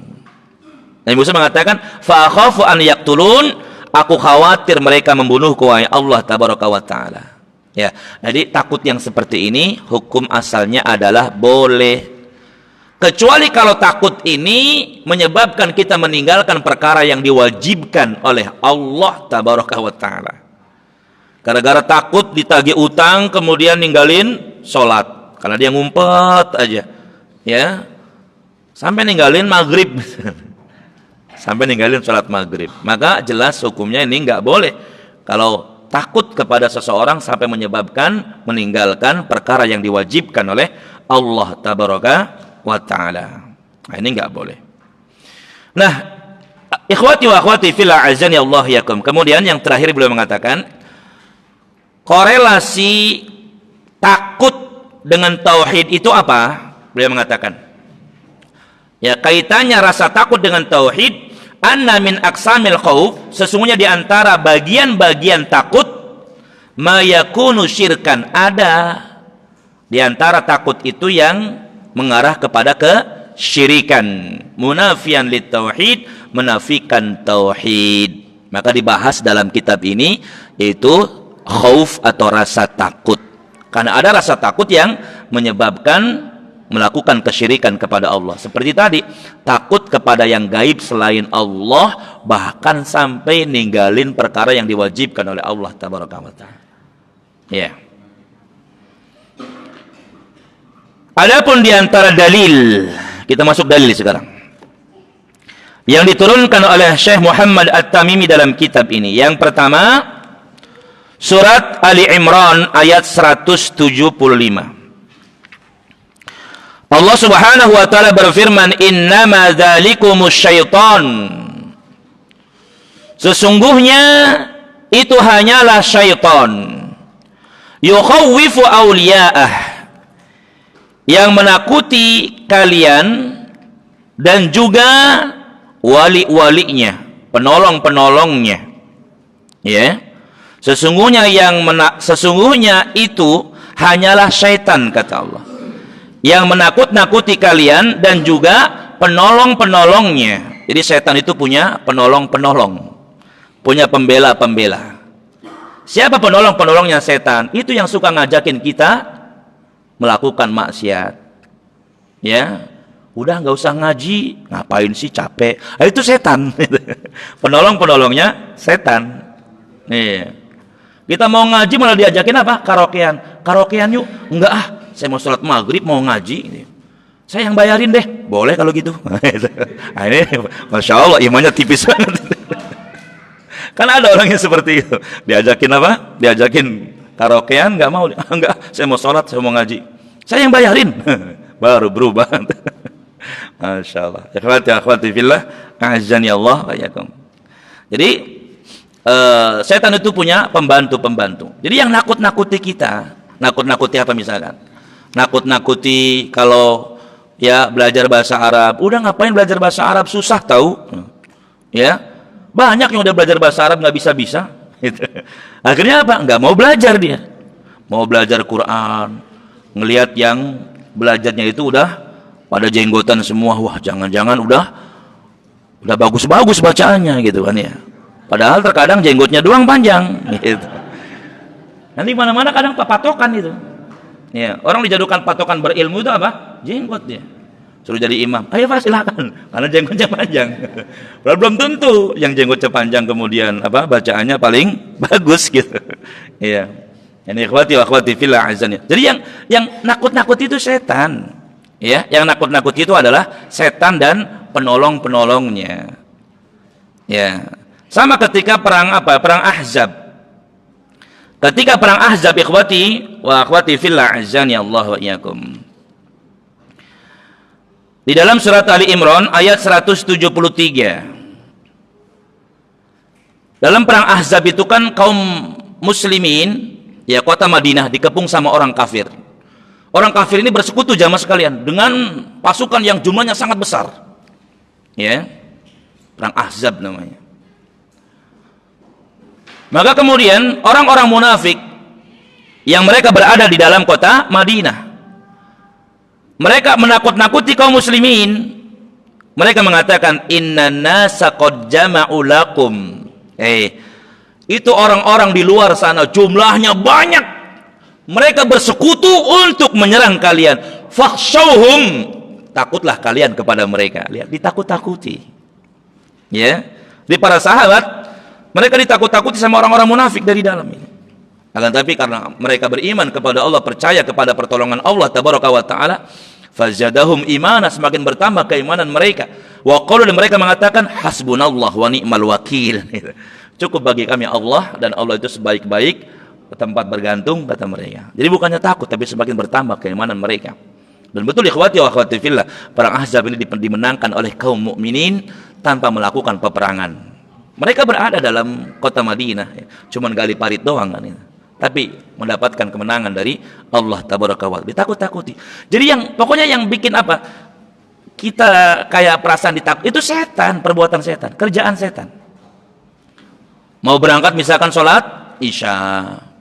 Nabi Musa mengatakan, fa akhafu an yaqtulun, aku khawatir mereka membunuhku wahai Allah tabaraka wa taala. Ya, jadi takut yang seperti ini hukum asalnya adalah boleh. Kecuali kalau takut ini menyebabkan kita meninggalkan perkara yang diwajibkan oleh Allah tabaraka wa taala. Gara-gara takut ditagih utang kemudian ninggalin sholat karena dia ngumpet aja. Ya. Sampai ninggalin maghrib. Sampai ninggalin sholat maghrib. Maka jelas hukumnya ini nggak boleh. Kalau takut kepada seseorang sampai menyebabkan meninggalkan perkara yang diwajibkan oleh Allah tabaraka wa ta'ala. Nah, ini enggak boleh. Nah, ikhwati wa akhwati fillah azani Allah yakum. Kemudian yang terakhir beliau mengatakan korelasi takut dengan tauhid itu apa? Beliau mengatakan ya, kaitannya rasa takut dengan tauhid, anna min aqsamil khauf, sesungguhnya di antara bagian-bagian takut, ma yakunu syirkan, ada di antara takut itu yang mengarah kepada kesyirikan, munafiyan lit tauhid, menafikan tauhid. Maka dibahas dalam kitab ini yaitu khauf atau rasa takut. Karena ada rasa takut yang menyebabkan melakukan kesyirikan kepada Allah. Seperti tadi, takut kepada yang gaib selain Allah, bahkan sampai ninggalin perkara yang diwajibkan oleh Allah tabaraka wa taala. Ya. Adapun di antara dalil, kita masuk dalil sekarang. Yang diturunkan oleh Syekh Muhammad At-Tamimi dalam kitab ini. Yang pertama, surat Ali Imran ayat 175. Allah Subhanahu wa taala berfirman, "Innama dzalikumus syaitan." Sesungguhnya itu hanyalah syaitan. Yukhawwifu awliya'ah, yang menakuti kalian dan juga wali-walinya, penolong-penolongnya. Ya. Sesungguhnya sesungguhnya itu hanyalah syaitan, kata Allah, yang menakut-nakuti kalian dan juga penolong-penolongnya. Jadi setan itu punya penolong-penolong, punya pembela-pembela. Siapa penolong-penolongnya setan? Itu yang suka ngajakin kita melakukan maksiat. Ya, udah nggak usah ngaji, ngapain sih, capek. Nah, itu setan. Penolong-penolongnya setan. Nih, kita mau ngaji malah diajakin apa? Karaokean. Karaokean yuk. Enggak ah, saya mau sholat maghrib, mau ngaji. Saya yang bayarin deh. Boleh kalau gitu. Nah, ini Masya Allah, imannya tipis banget. Kan ada orang yang seperti itu. Diajakin apa? Diajakin karaokean, nggak mau. Enggak, saya mau sholat, saya mau ngaji. Saya yang bayarin. Baru berubah. Masya Allah. Akhwati fillah, a'azzani Allah wa iyyakum. Jadi setan itu punya pembantu-pembantu. Jadi yang nakut-nakuti kita, nakut-nakuti apa misalkan? Nakut-nakuti kalau ya belajar bahasa Arab. Udah ngapain belajar bahasa Arab, susah tahu. Ya. Banyak yang udah belajar bahasa Arab nggak bisa-bisa. Akhirnya apa? Nggak mau belajar dia. Mau belajar Quran. Ngelihat yang belajarnya itu udah pada jenggotan semua. Wah, jangan-jangan udah bagus-bagus bacaannya gitu kan ya. Padahal terkadang jenggotnya doang panjang gitu. Nanti mana-mana kadang patokan itu. Ya, orang dijadikan patokan berilmu itu apa? Jenggot dia. Suruh jadi imam. Ayo Pak, silakan. Karena jenggotnya panjang. Belum tentu yang jenggotnya panjang kemudian apa? Bacaannya paling bagus gitu. Iya. Ini ikhwati wa akhwati fillah azani. Jadi yang nakut-nakut itu setan. Ya, yang nakut-nakut itu adalah setan dan penolong-penolongnya. Ya. Sama ketika perang apa? Perang Ahzab. Ketika perang Ahzab, ikhwati wa akhwati fillah azani Allah wa iyyakum. Di dalam surat Ali Imran ayat 173. Dalam perang Ahzab itu kan kaum muslimin, ya kota Madinah dikepung sama orang kafir. Orang kafir ini bersekutu jamaah sekalian dengan pasukan yang jumlahnya sangat besar. Ya. Perang Ahzab namanya. Maka kemudian orang-orang munafik yang mereka berada di dalam kota Madinah, mereka menakut-nakuti kaum muslimin. Mereka mengatakan, inna nasa qad jama'u lakum. Itu orang-orang di luar sana jumlahnya banyak. Mereka bersekutu untuk menyerang kalian. Fakhshawhum, takutlah kalian kepada mereka. Lihat, ditakut-takuti. Ya, di para sahabat mereka ditakut-takuti sama orang-orang munafik dari dalam ini. Akan tapi karena mereka beriman kepada Allah, percaya kepada pertolongan Allah tabaraka wa taala, fazadahum imana, semakin bertambah keimanan mereka. Wa qalu, mereka mengatakan hasbunallah wa ni'mal wakil. Cukup bagi kami Allah, dan Allah itu sebaik-baik tempat bergantung, kata mereka. Jadi bukannya takut, tapi semakin bertambah keimanan mereka. Dan betul ikhwati wa akhwati fillah, perang Ahzab ini dimenangkan oleh kaum mukminin tanpa melakukan peperangan. Mereka berada dalam kota Madinah, cuman gali parit doang kan itu. Tapi mendapatkan kemenangan dari Allah tabaraka wa taala. Ditakut-takuti. Jadi pokoknya yang bikin apa? Kita kayak perasaan ditakut, itu setan, perbuatan setan, kerjaan setan. Mau berangkat misalkan sholat Isya,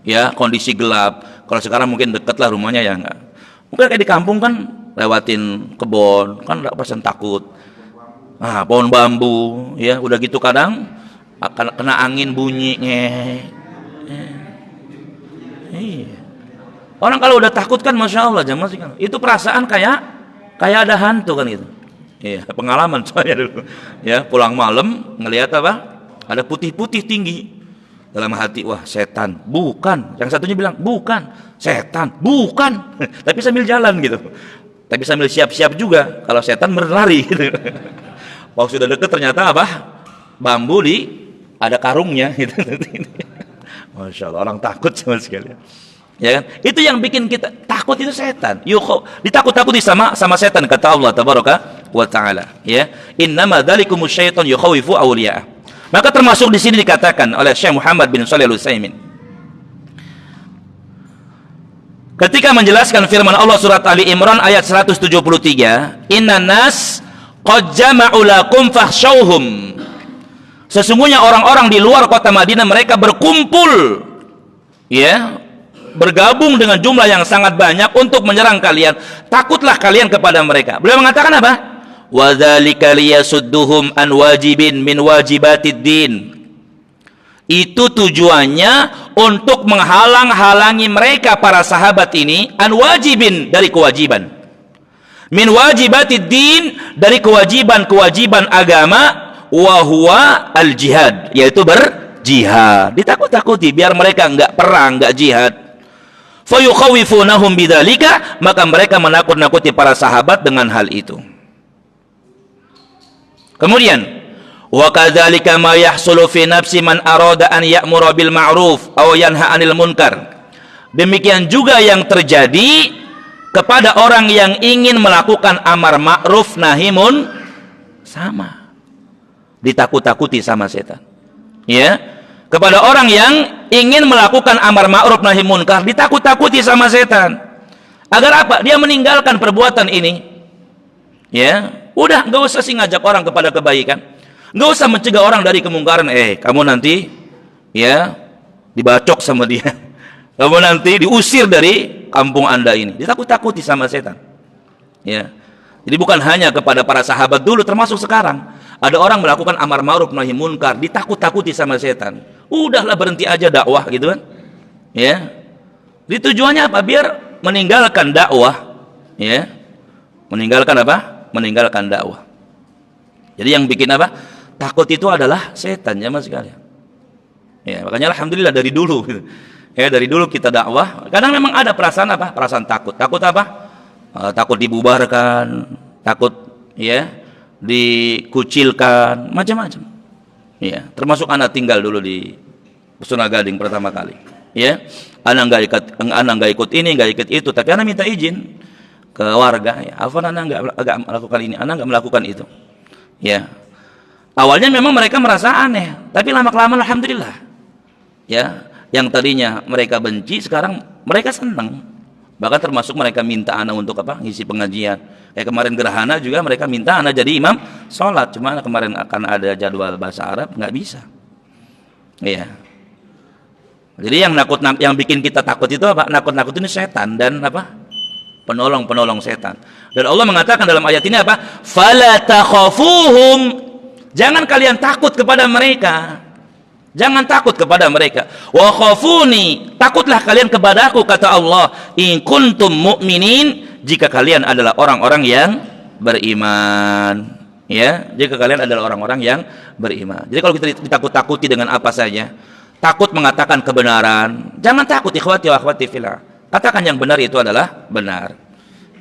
ya kondisi gelap. Kalau sekarang mungkin deket lah rumahnya, ya enggak. Mungkin kayak di kampung kan lewatin kebon, kan enggak perasaan takut. Pohon bambu, ya udah gitu kadang akan kena angin bunyi Iya. Orang kalau udah takut kan masya Allah jamaah sih kan. Itu perasaan kayak ada hantu kan itu. Iya, pengalaman soalnya dulu. Ya, pulang malam ngelihat apa? Ada putih-putih tinggi. Dalam hati, wah setan. Bukan. Yang satunya bilang, bukan. Setan. Bukan. Tapi sambil jalan gitu. Tapi sambil siap-siap juga. Kalau setan berlari gitu. Pas sudah deket ternyata apa? Bambu ada karungnya gitu. Masya Allah, orang takut sama sekali. Ya kan? Itu yang bikin kita takut, itu setan. Ditakut-takuti sama setan, kata Allah tabaraka wa taala. Ya, innama dzalikumus syaiton yukhawifu awliya'ah. Maka termasuk di sini dikatakan oleh Syekh Muhammad bin Shalih Al-Utsaimin ketika menjelaskan firman Allah surat Ali Imran ayat 173, innan nas qad jama'u lakum fakhshawhum. Sesungguhnya orang-orang di luar kota Madinah mereka berkumpul, ya, bergabung dengan jumlah yang sangat banyak untuk menyerang kalian. Takutlah kalian kepada mereka. Beliau mengatakan apa? Wa dzalika liyasudduhum an wajibin min wajibatid din. Itu tujuannya untuk menghalang-halangi mereka para sahabat ini an wajibin, dari kewajiban. Min wajibatid din, dari kewajiban-kewajiban agama, wa huwa al jihad, yaitu berjihad. Ditakut-takuti biar mereka enggak perang, enggak jihad. Fayukhawifunahum bidzalika, maka mereka menakut-nakuti para sahabat dengan hal itu. Kemudian, wa kadzalika ma yahsulu fi nafsi man arada an ya'mura bil ma'ruf aw yanha 'anil munkar. Demikian juga yang terjadi kepada orang yang ingin melakukan amar ma'ruf nahi sama. Ditakut-takuti sama setan. Ya. Kepada orang yang ingin melakukan amar ma'ruf nahi munkar, ditakut-takuti sama setan. Agar apa? Dia meninggalkan perbuatan ini. Ya. Udah, nggak usah sih ngajak orang kepada kebaikan, nggak usah mencegah orang dari kemungkaran. Kamu nanti ya dibacok sama dia, kamu nanti diusir dari kampung anda ini. Ditakut-takuti sama setan. Ya, jadi bukan hanya kepada para sahabat dulu, termasuk sekarang ada orang melakukan amar ma'ruf nahi munkar, ditakut-takuti sama setan. Udahlah, berhenti aja dakwah gitu kan. Ya, ditujuannya apa? Biar meninggalkan dakwah. Ya, meninggalkan apa? Meninggalkan dakwah. Jadi yang bikin apa? Takut itu adalah setan, ya mas sekalian. Ya, makanya alhamdulillah dari dulu gitu. Ya, dari dulu kita dakwah, kadang memang ada perasaan apa? Perasaan takut. Takut apa? Takut dibubarkan, takut ya dikucilkan, macam-macam. Ya, termasuk anak tinggal dulu di Pesona Gading pertama kali. Ya, anak nggak ikut ini, nggak ikut itu, tapi anak minta izin ke warga, ya, Afwan anak nggak melakukan ini, anak nggak melakukan itu. Ya, awalnya memang mereka merasa aneh, tapi lama-kelamaan alhamdulillah. Ya, yang tadinya mereka benci, sekarang mereka senang. Bahkan termasuk mereka minta ana untuk apa? Ngisi pengajian. Kayak kemarin gerhana juga mereka minta ana jadi imam sholat. Cuma kemarin akan ada jadwal bahasa Arab, nggak bisa. Iya. Jadi yang bikin kita takut itu apa? Nakut-nakut ini setan dan apa? Penolong setan. Dan Allah mengatakan dalam ayat ini apa? Fala takhafuhum. Jangan kalian takut kepada mereka. Jangan takut kepada mereka. Wa khafuni, takutlah kalian kepada aku, kata Allah. In kuntum mu'minin, jika kalian adalah orang-orang yang beriman. Ya, jika kalian adalah orang-orang yang beriman. Jadi kalau kita ditakut-takuti dengan apa saja, takut mengatakan kebenaran, jangan takut ikhwati wa akhwati fillah. Katakan yang benar itu adalah benar.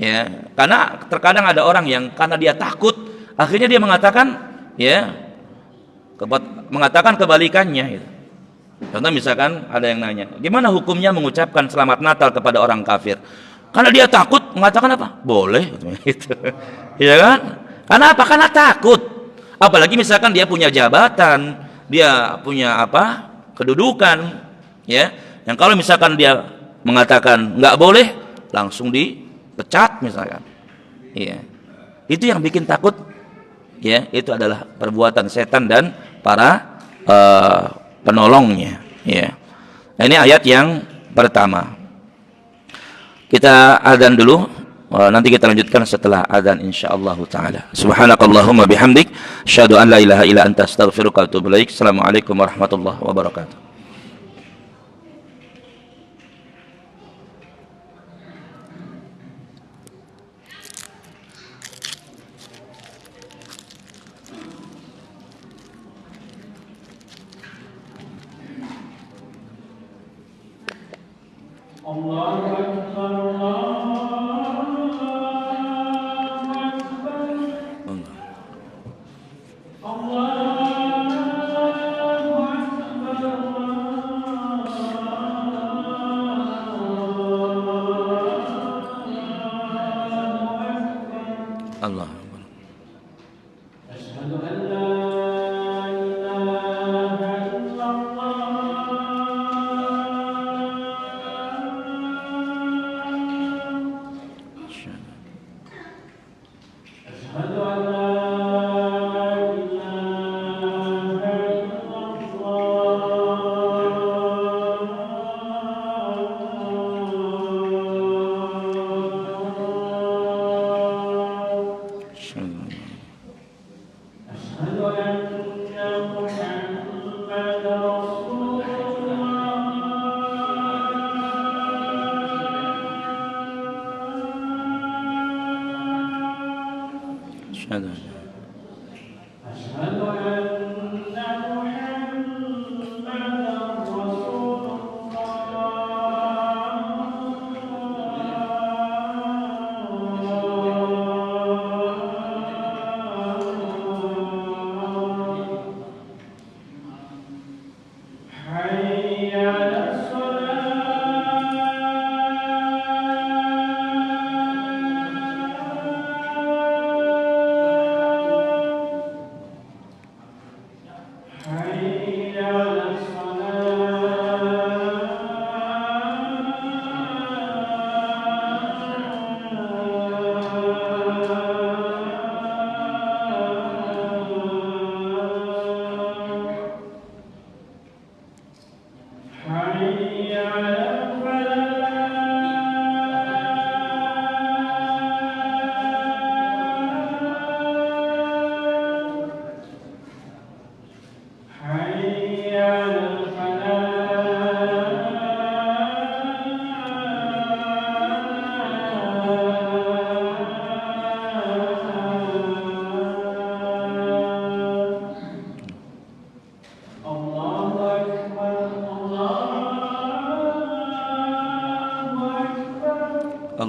Ya, karena terkadang ada orang yang karena dia takut, akhirnya dia mengatakan mengatakan kebalikannya gitu. Contoh misalkan ada yang nanya, gimana hukumnya mengucapkan selamat Natal kepada orang kafir? Karena dia takut mengatakan apa? Boleh gitu. Ya kan? Karena apa? Karena takut. Apalagi misalkan dia punya jabatan, dia punya apa? Kedudukan, ya. Yang kalau misalkan dia mengatakan nggak boleh, langsung dipecat misalkan. Iya. Itu yang bikin takut. Ya, itu adalah perbuatan setan dan para penolongnya. Ya. Nah, ini ayat yang pertama. Kita adzan dulu. Nanti kita lanjutkan setelah adzan insyaallah taala. Subhanakallahumma bihamdik, asyhadu an la ilaha illa anta, astaghfiruka wa atubu ilaik. Assalamualaikum warahmatullahi wabarakatuh. Allah.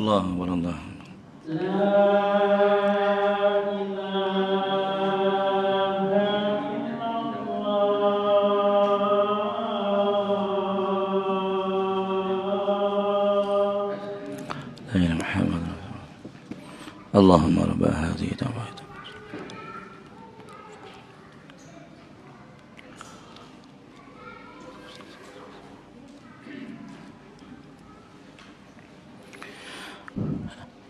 Allah wallah. Allahumma rabb hadhihi da'wah.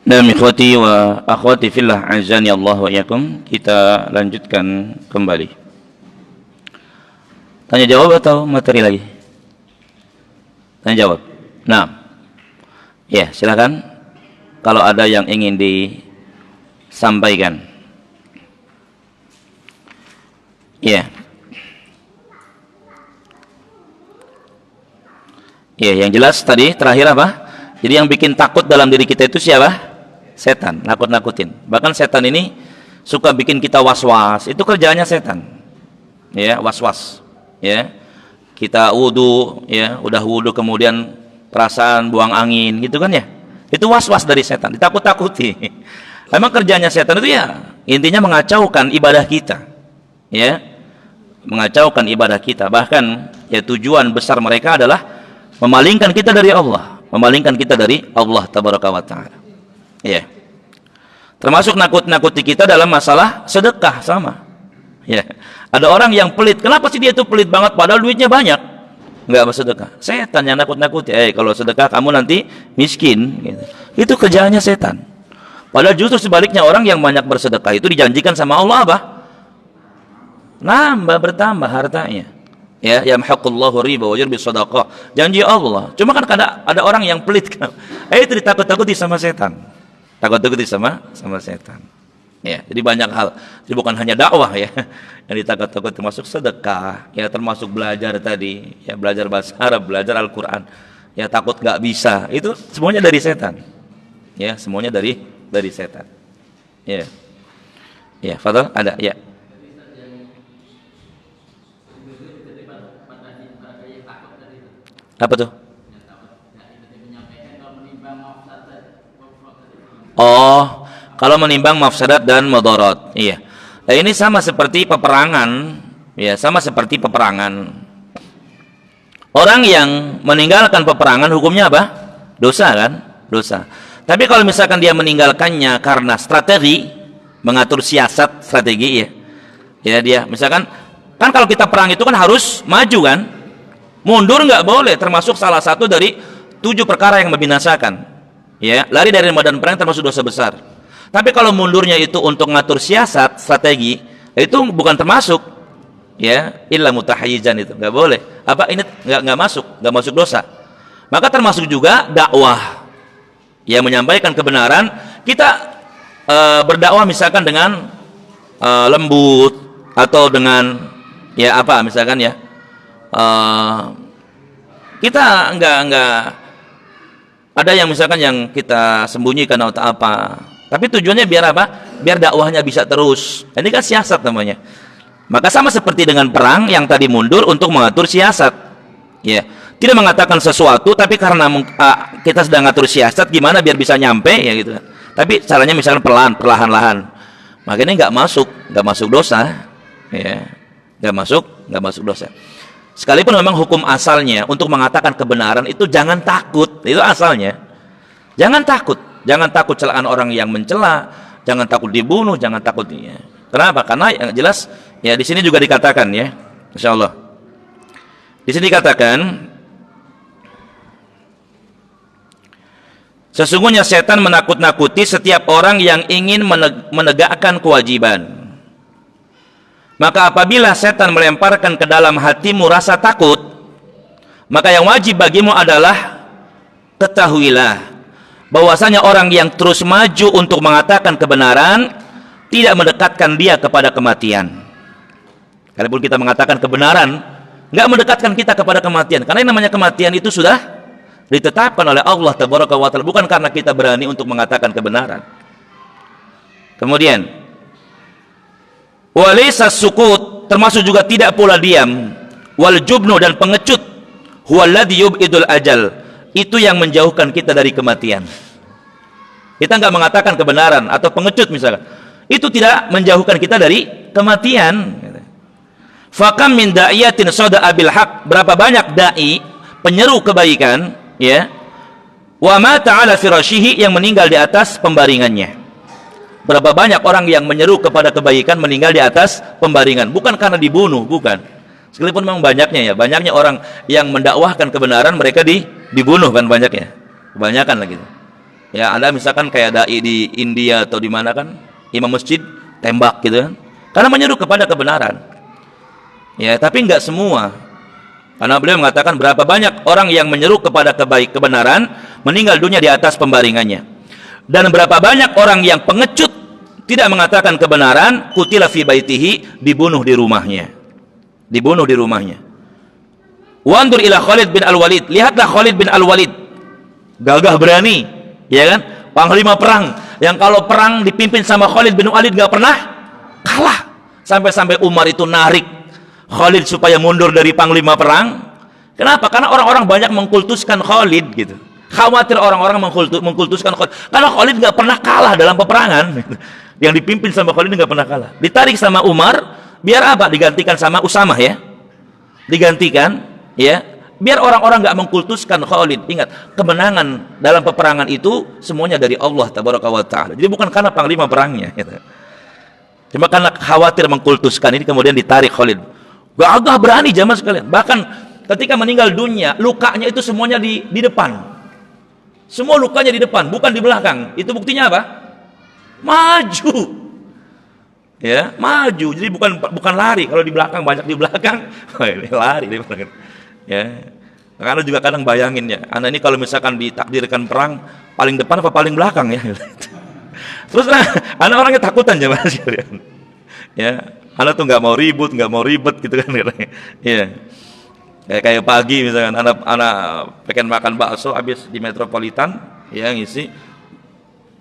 Nah, ikhwati wa akhwati fillah, azani Allah wa iyyakum, kita lanjutkan kembali. Tanya jawab atau materi lagi? Tanya jawab. Nah, ya silakan kalau ada yang ingin disampaikan. Ya. Ya, yang jelas tadi terakhir apa? Jadi yang bikin takut dalam diri kita itu siapa? Setan, nakut-nakutin. Bahkan setan ini suka bikin kita was-was. Itu kerjaannya setan. Ya, was-was. Ya. Kita wudu, ya, udah wudu kemudian perasaan buang angin gitu kan ya. Itu was-was dari setan, ditakut-takuti. Emang kerjanya setan itu ya intinya mengacaukan ibadah kita. Ya. Mengacaukan ibadah kita. Bahkan ya tujuan besar mereka adalah memalingkan kita dari Allah, memalingkan kita dari Allah tabaraka wa taala. Ya. Termasuk nakut-nakuti kita dalam masalah sedekah sama. Ya. Ada orang yang pelit. Kenapa sih dia itu pelit banget padahal duitnya banyak? Enggak bersedekah. Setan yang nakut-nakuti. Kalau sedekah kamu nanti miskin gitu. Itu kerjaannya setan. Padahal justru sebaliknya, orang yang banyak bersedekah itu dijanjikan sama Allah apa? Nambah, bertambah hartanya. Ya, yamhaqullahu riba wa yurbi shadaqah. Janji Allah. Cuma kan ada orang yang pelit kan. Itu ditakut-takuti sama setan. Takut-takuti sama setan. Ya, jadi banyak hal. Jadi bukan hanya dakwah ya. Yang ditakut-takut termasuk sedekah, ya termasuk belajar tadi, ya belajar bahasa Arab, belajar Al-Qur'an. Ya takut nggak bisa. Itu semuanya dari setan. Ya, semuanya dari setan. Ya. Ya, Fadal ada ya. Apa tuh? Oh, kalau menimbang mafsadat dan mudarat. Iya. Nah, ini sama seperti peperangan, ya, sama seperti peperangan. Orang yang meninggalkan peperangan hukumnya apa? Dosa kan? Dosa. Tapi kalau misalkan dia meninggalkannya karena strategi, mengatur siasat, strategi ya. Ya dia misalkan kan kalau kita perang itu kan harus maju kan? Mundur nggak boleh, termasuk salah satu dari 7 perkara yang membinasakan. Ya, lari dari medan perang termasuk dosa besar. Tapi kalau mundurnya itu untuk ngatur siasat, strategi, itu bukan termasuk. Ya, illa mutahayyizan, itu nggak boleh. Apa ini nggak masuk dosa. Maka termasuk juga dakwah. Ya, menyampaikan kebenaran. Kita berdakwah misalkan dengan lembut atau dengan ya apa misalkan ya. Kita enggak ada yang misalkan yang kita sembunyikan atau apa, tapi tujuannya biar apa? Biar dakwahnya bisa terus. Ini kan siasat namanya. Maka sama seperti dengan perang yang tadi mundur untuk mengatur siasat. Ya, tidak mengatakan sesuatu tapi karena kita sedang ngatur siasat gimana biar bisa nyampe ya gitu. Tapi caranya misalkan perlahan-lahan. Makanya nggak masuk dosa. Ya, nggak masuk dosa. Sekalipun memang hukum asalnya untuk mengatakan kebenaran itu jangan takut, itu asalnya. Jangan takut celaan orang yang mencela, jangan takut dibunuh, jangan takut ya. Kenapa? Karena yang jelas ya di sini juga dikatakan ya, insyaallah. Di sini dikatakan sesungguhnya setan menakut-nakuti setiap orang yang ingin menegakkan kewajiban. Maka apabila setan melemparkan ke dalam hatimu rasa takut, maka yang wajib bagimu adalah ketahuilah bahwasanya orang yang terus maju untuk mengatakan kebenaran tidak mendekatkan dia kepada kematian. Kalaupun kita mengatakan kebenaran, nggak mendekatkan kita kepada kematian, karena yang namanya kematian itu sudah ditetapkan oleh Allah Tabaraka wa Ta'ala, bukan karena kita berani untuk mengatakan kebenaran. Kemudian walaysa sukut, termasuk juga tidak pula diam, wal jubnu, dan pengecut, huwaladzi yubidul ajal, itu yang menjauhkan kita dari kematian. Kita nggak mengatakan kebenaran atau pengecut misalkan, itu tidak menjauhkan kita dari kematian. Fakam min da'iyatin sada'a bil haq, berapa banyak dai penyeru kebaikan ya, wa mata ala firashihi, yang meninggal di atas pembaringannya. Berapa banyak orang yang menyeru kepada kebaikan meninggal di atas pembaringan, bukan karena dibunuh, bukan. Sekalipun memang banyaknya orang yang mendakwahkan kebenaran mereka dibunuh kan, banyaknya, kebanyakan lagi. Ya, Anda misalkan kayak dai di India atau di mana kan, imam masjid tembak gitu kan. Karena menyeru kepada kebenaran. Ya, tapi enggak semua. Karena beliau mengatakan berapa banyak orang yang menyeru kepada kebenaran meninggal dunia di atas pembaringannya. Dan berapa banyak orang yang pengecut tidak mengatakan kebenaran, qutila fi baitihi, dibunuh di rumahnya. Dibunuh di rumahnya. Wandur ila Khalid bin Al-Walid, lihatlah Khalid bin Al-Walid. Gagah berani, ya kan? Panglima perang yang kalau perang dipimpin sama Khalid bin Walid nggak pernah kalah. Sampai-sampai Umar itu narik Khalid supaya mundur dari panglima perang. Kenapa? Karena orang-orang banyak mengkultuskan Khalid gitu. Khawatir orang-orang mengkultuskan Khalid. Karena Khalid nggak pernah kalah dalam peperangan. Yang dipimpin sama Khalid nggak pernah kalah. Ditarik sama Umar, biar apa? Digantikan sama Usamah ya. Digantikan, ya. Biar orang-orang nggak mengkultuskan Khalid. Ingat, kemenangan dalam peperangan itu semuanya dari Allah Tabaraka wa Ta'ala. Jadi bukan karena panglima perangnya gitu. Cuma karena khawatir mengkultuskan ini kemudian ditarik Khalid. Gagah berani jamaah sekalian. Bahkan ketika meninggal dunia, lukanya itu semuanya di depan. Semua lukanya di depan, bukan di belakang. Itu buktinya apa? Maju. Ya, maju. Jadi bukan lari. Kalau di belakang banyak di belakang, lari di belakang. Ya, karena juga kadang bayangin ya, anak ini kalau misalkan ditakdirkan perang paling depan apa paling belakang ya. Terus anak orangnya takutan jemaah sekalian. Ya, anak tuh nggak mau ribut gitu kan. Ya, kayak pagi misalkan anak pengen makan bakso habis di Metropolitan, ya ngisi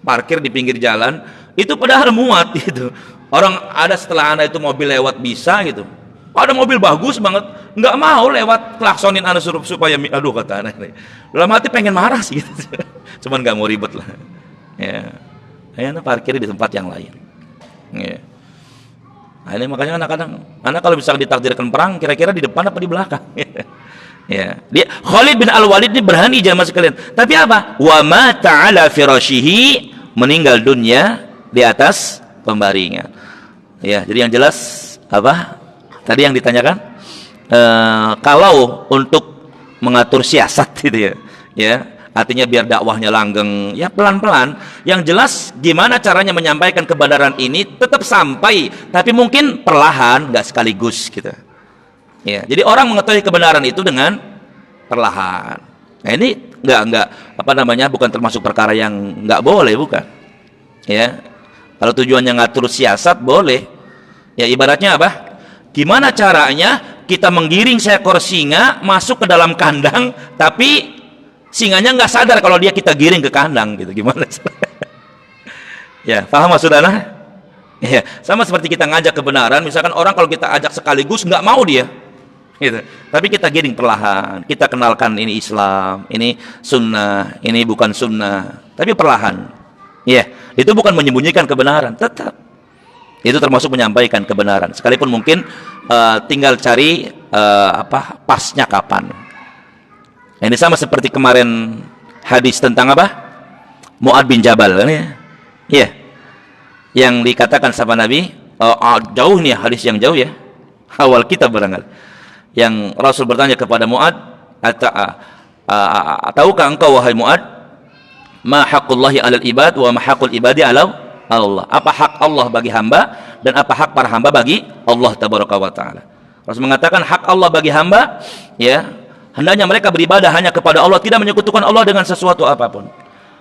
parkir di pinggir jalan, itu padahal muat gitu. Orang ada setelah anak itu mobil lewat bisa gitu. Ada mobil bagus banget, nggak mau lewat klaksonin anak suruh supaya aduh kata anak ini. Dalam hati pengen marah sih gitu. Cuman nggak mau ribet lah. Ya. Anak parkir di tempat yang lain. Ya. Nah, ini makanya anak kalau bisa ditakdirkan perang kira-kira di depan apa di belakang. Ya. Dia Khalid bin Al-Walid ini berani jamaah sekalian. Tapi apa? Wa mata ala firashihi, meninggal dunia di atas pembaringan. Ya, jadi yang jelas apa? Tadi yang ditanyakan, kalau untuk mengatur siasat gitu ya, artinya biar dakwahnya langgeng, ya pelan-pelan. Yang jelas gimana caranya menyampaikan kebenaran ini tetap sampai, tapi mungkin perlahan, nggak sekaligus gitu. Ya, jadi orang mengetahui kebenaran itu dengan perlahan. Nah ini nggak apa namanya, bukan termasuk perkara yang nggak boleh, bukan. Ya, kalau tujuannya ngatur siasat boleh. Ya ibaratnya apa? Gimana caranya kita menggiring seekor singa masuk ke dalam kandang, tapi singanya nggak sadar kalau dia kita giring ke kandang gitu. Gimana? Ya, paham maksud Anda? Ya, sama seperti kita ngajak kebenaran. Misalkan orang kalau kita ajak sekaligus nggak mau dia, gitu. Tapi kita giring perlahan. Kita kenalkan ini Islam, ini sunnah, ini bukan sunnah. Tapi perlahan. Ya, itu bukan menyembunyikan kebenaran, tetap. Itu termasuk menyampaikan kebenaran. Sekalipun mungkin tinggal cari pasnya kapan. Ini sama seperti kemarin hadis tentang apa? Mu'ad bin Jabal kan ya? Iya. Yang dikatakan sama Nabi, jauh nih hadis yang jauh ya. Awal kitab barangkali. Yang Rasul bertanya kepada Mu'ad, tahukah engkau wahai Mu'ad, ma haqqullahi 'alal ibad wa ma haqqul ibadi 'ala Allah. Apa hak Allah bagi hamba dan apa hak para hamba bagi Allah Tabaraka wa Ta'ala. Rasul mengatakan hak Allah bagi hamba, ya, hendaknya mereka beribadah hanya kepada Allah, tidak menyekutukan Allah dengan sesuatu apapun.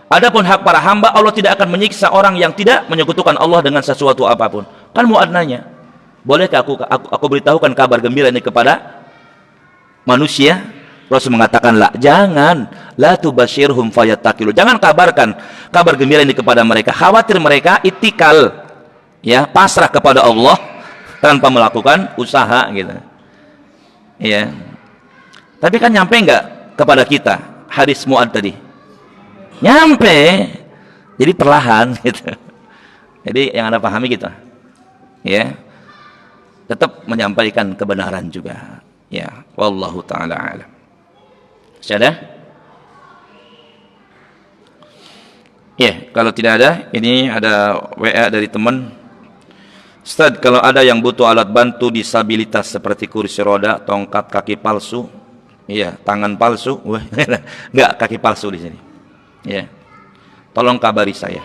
Adapun hak para hamba, Allah tidak akan menyiksa orang yang tidak menyekutukan Allah dengan sesuatu apapun. Kan Mu'ad nanya, bolehkah aku beritahukan kabar gembira ini kepada manusia? Rasul mengatakan, jangan, la tubashirhum fayattaqilu. Jangan kabarkan kabar gembira ini kepada mereka. Khawatir mereka itikal, ya, pasrah kepada Allah tanpa melakukan usaha gitu. Ya. Tapi kan nyampe enggak kepada kita hadis Mu'ad tadi? Nyampe. Jadi perlahan gitu. Jadi yang Anda pahami gitu. Ya. Tetap menyampaikan kebenaran juga. Ya, wallahu taala alam. Sudah? Ya, kalau tidak ada, ini ada WA dari teman. Ustaz, kalau ada yang butuh alat bantu disabilitas seperti kursi roda, tongkat, kaki palsu, iya, tangan palsu, enggak, kaki palsu di sini. Ya. tolong kabari saya.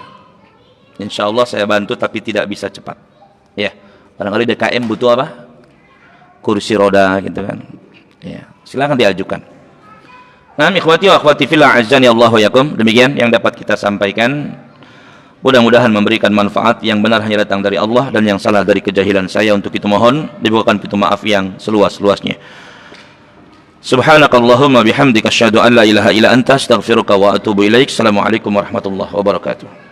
Insya Allah saya bantu, tapi tidak bisa cepat. Ya, barangkali DKM butuh apa? Kursi roda gitu kan. Ya, silakan diajukan. Nah, ikhwati wa akhwati fillah azani Allah wa yakum. Demikian yang dapat kita sampaikan. Mudah-mudahan memberikan manfaat. Yang benar hanya datang dari Allah, dan yang salah dari kejahilan saya. Untuk itu mohon dibukakan pintu maaf yang seluas-luasnya. Subhanakallahumma bihamdika asyhadu an la ilaha illa anta astaghfiruka wa atubu ilaik. Assalamualaikum warahmatullahi wabarakatuh.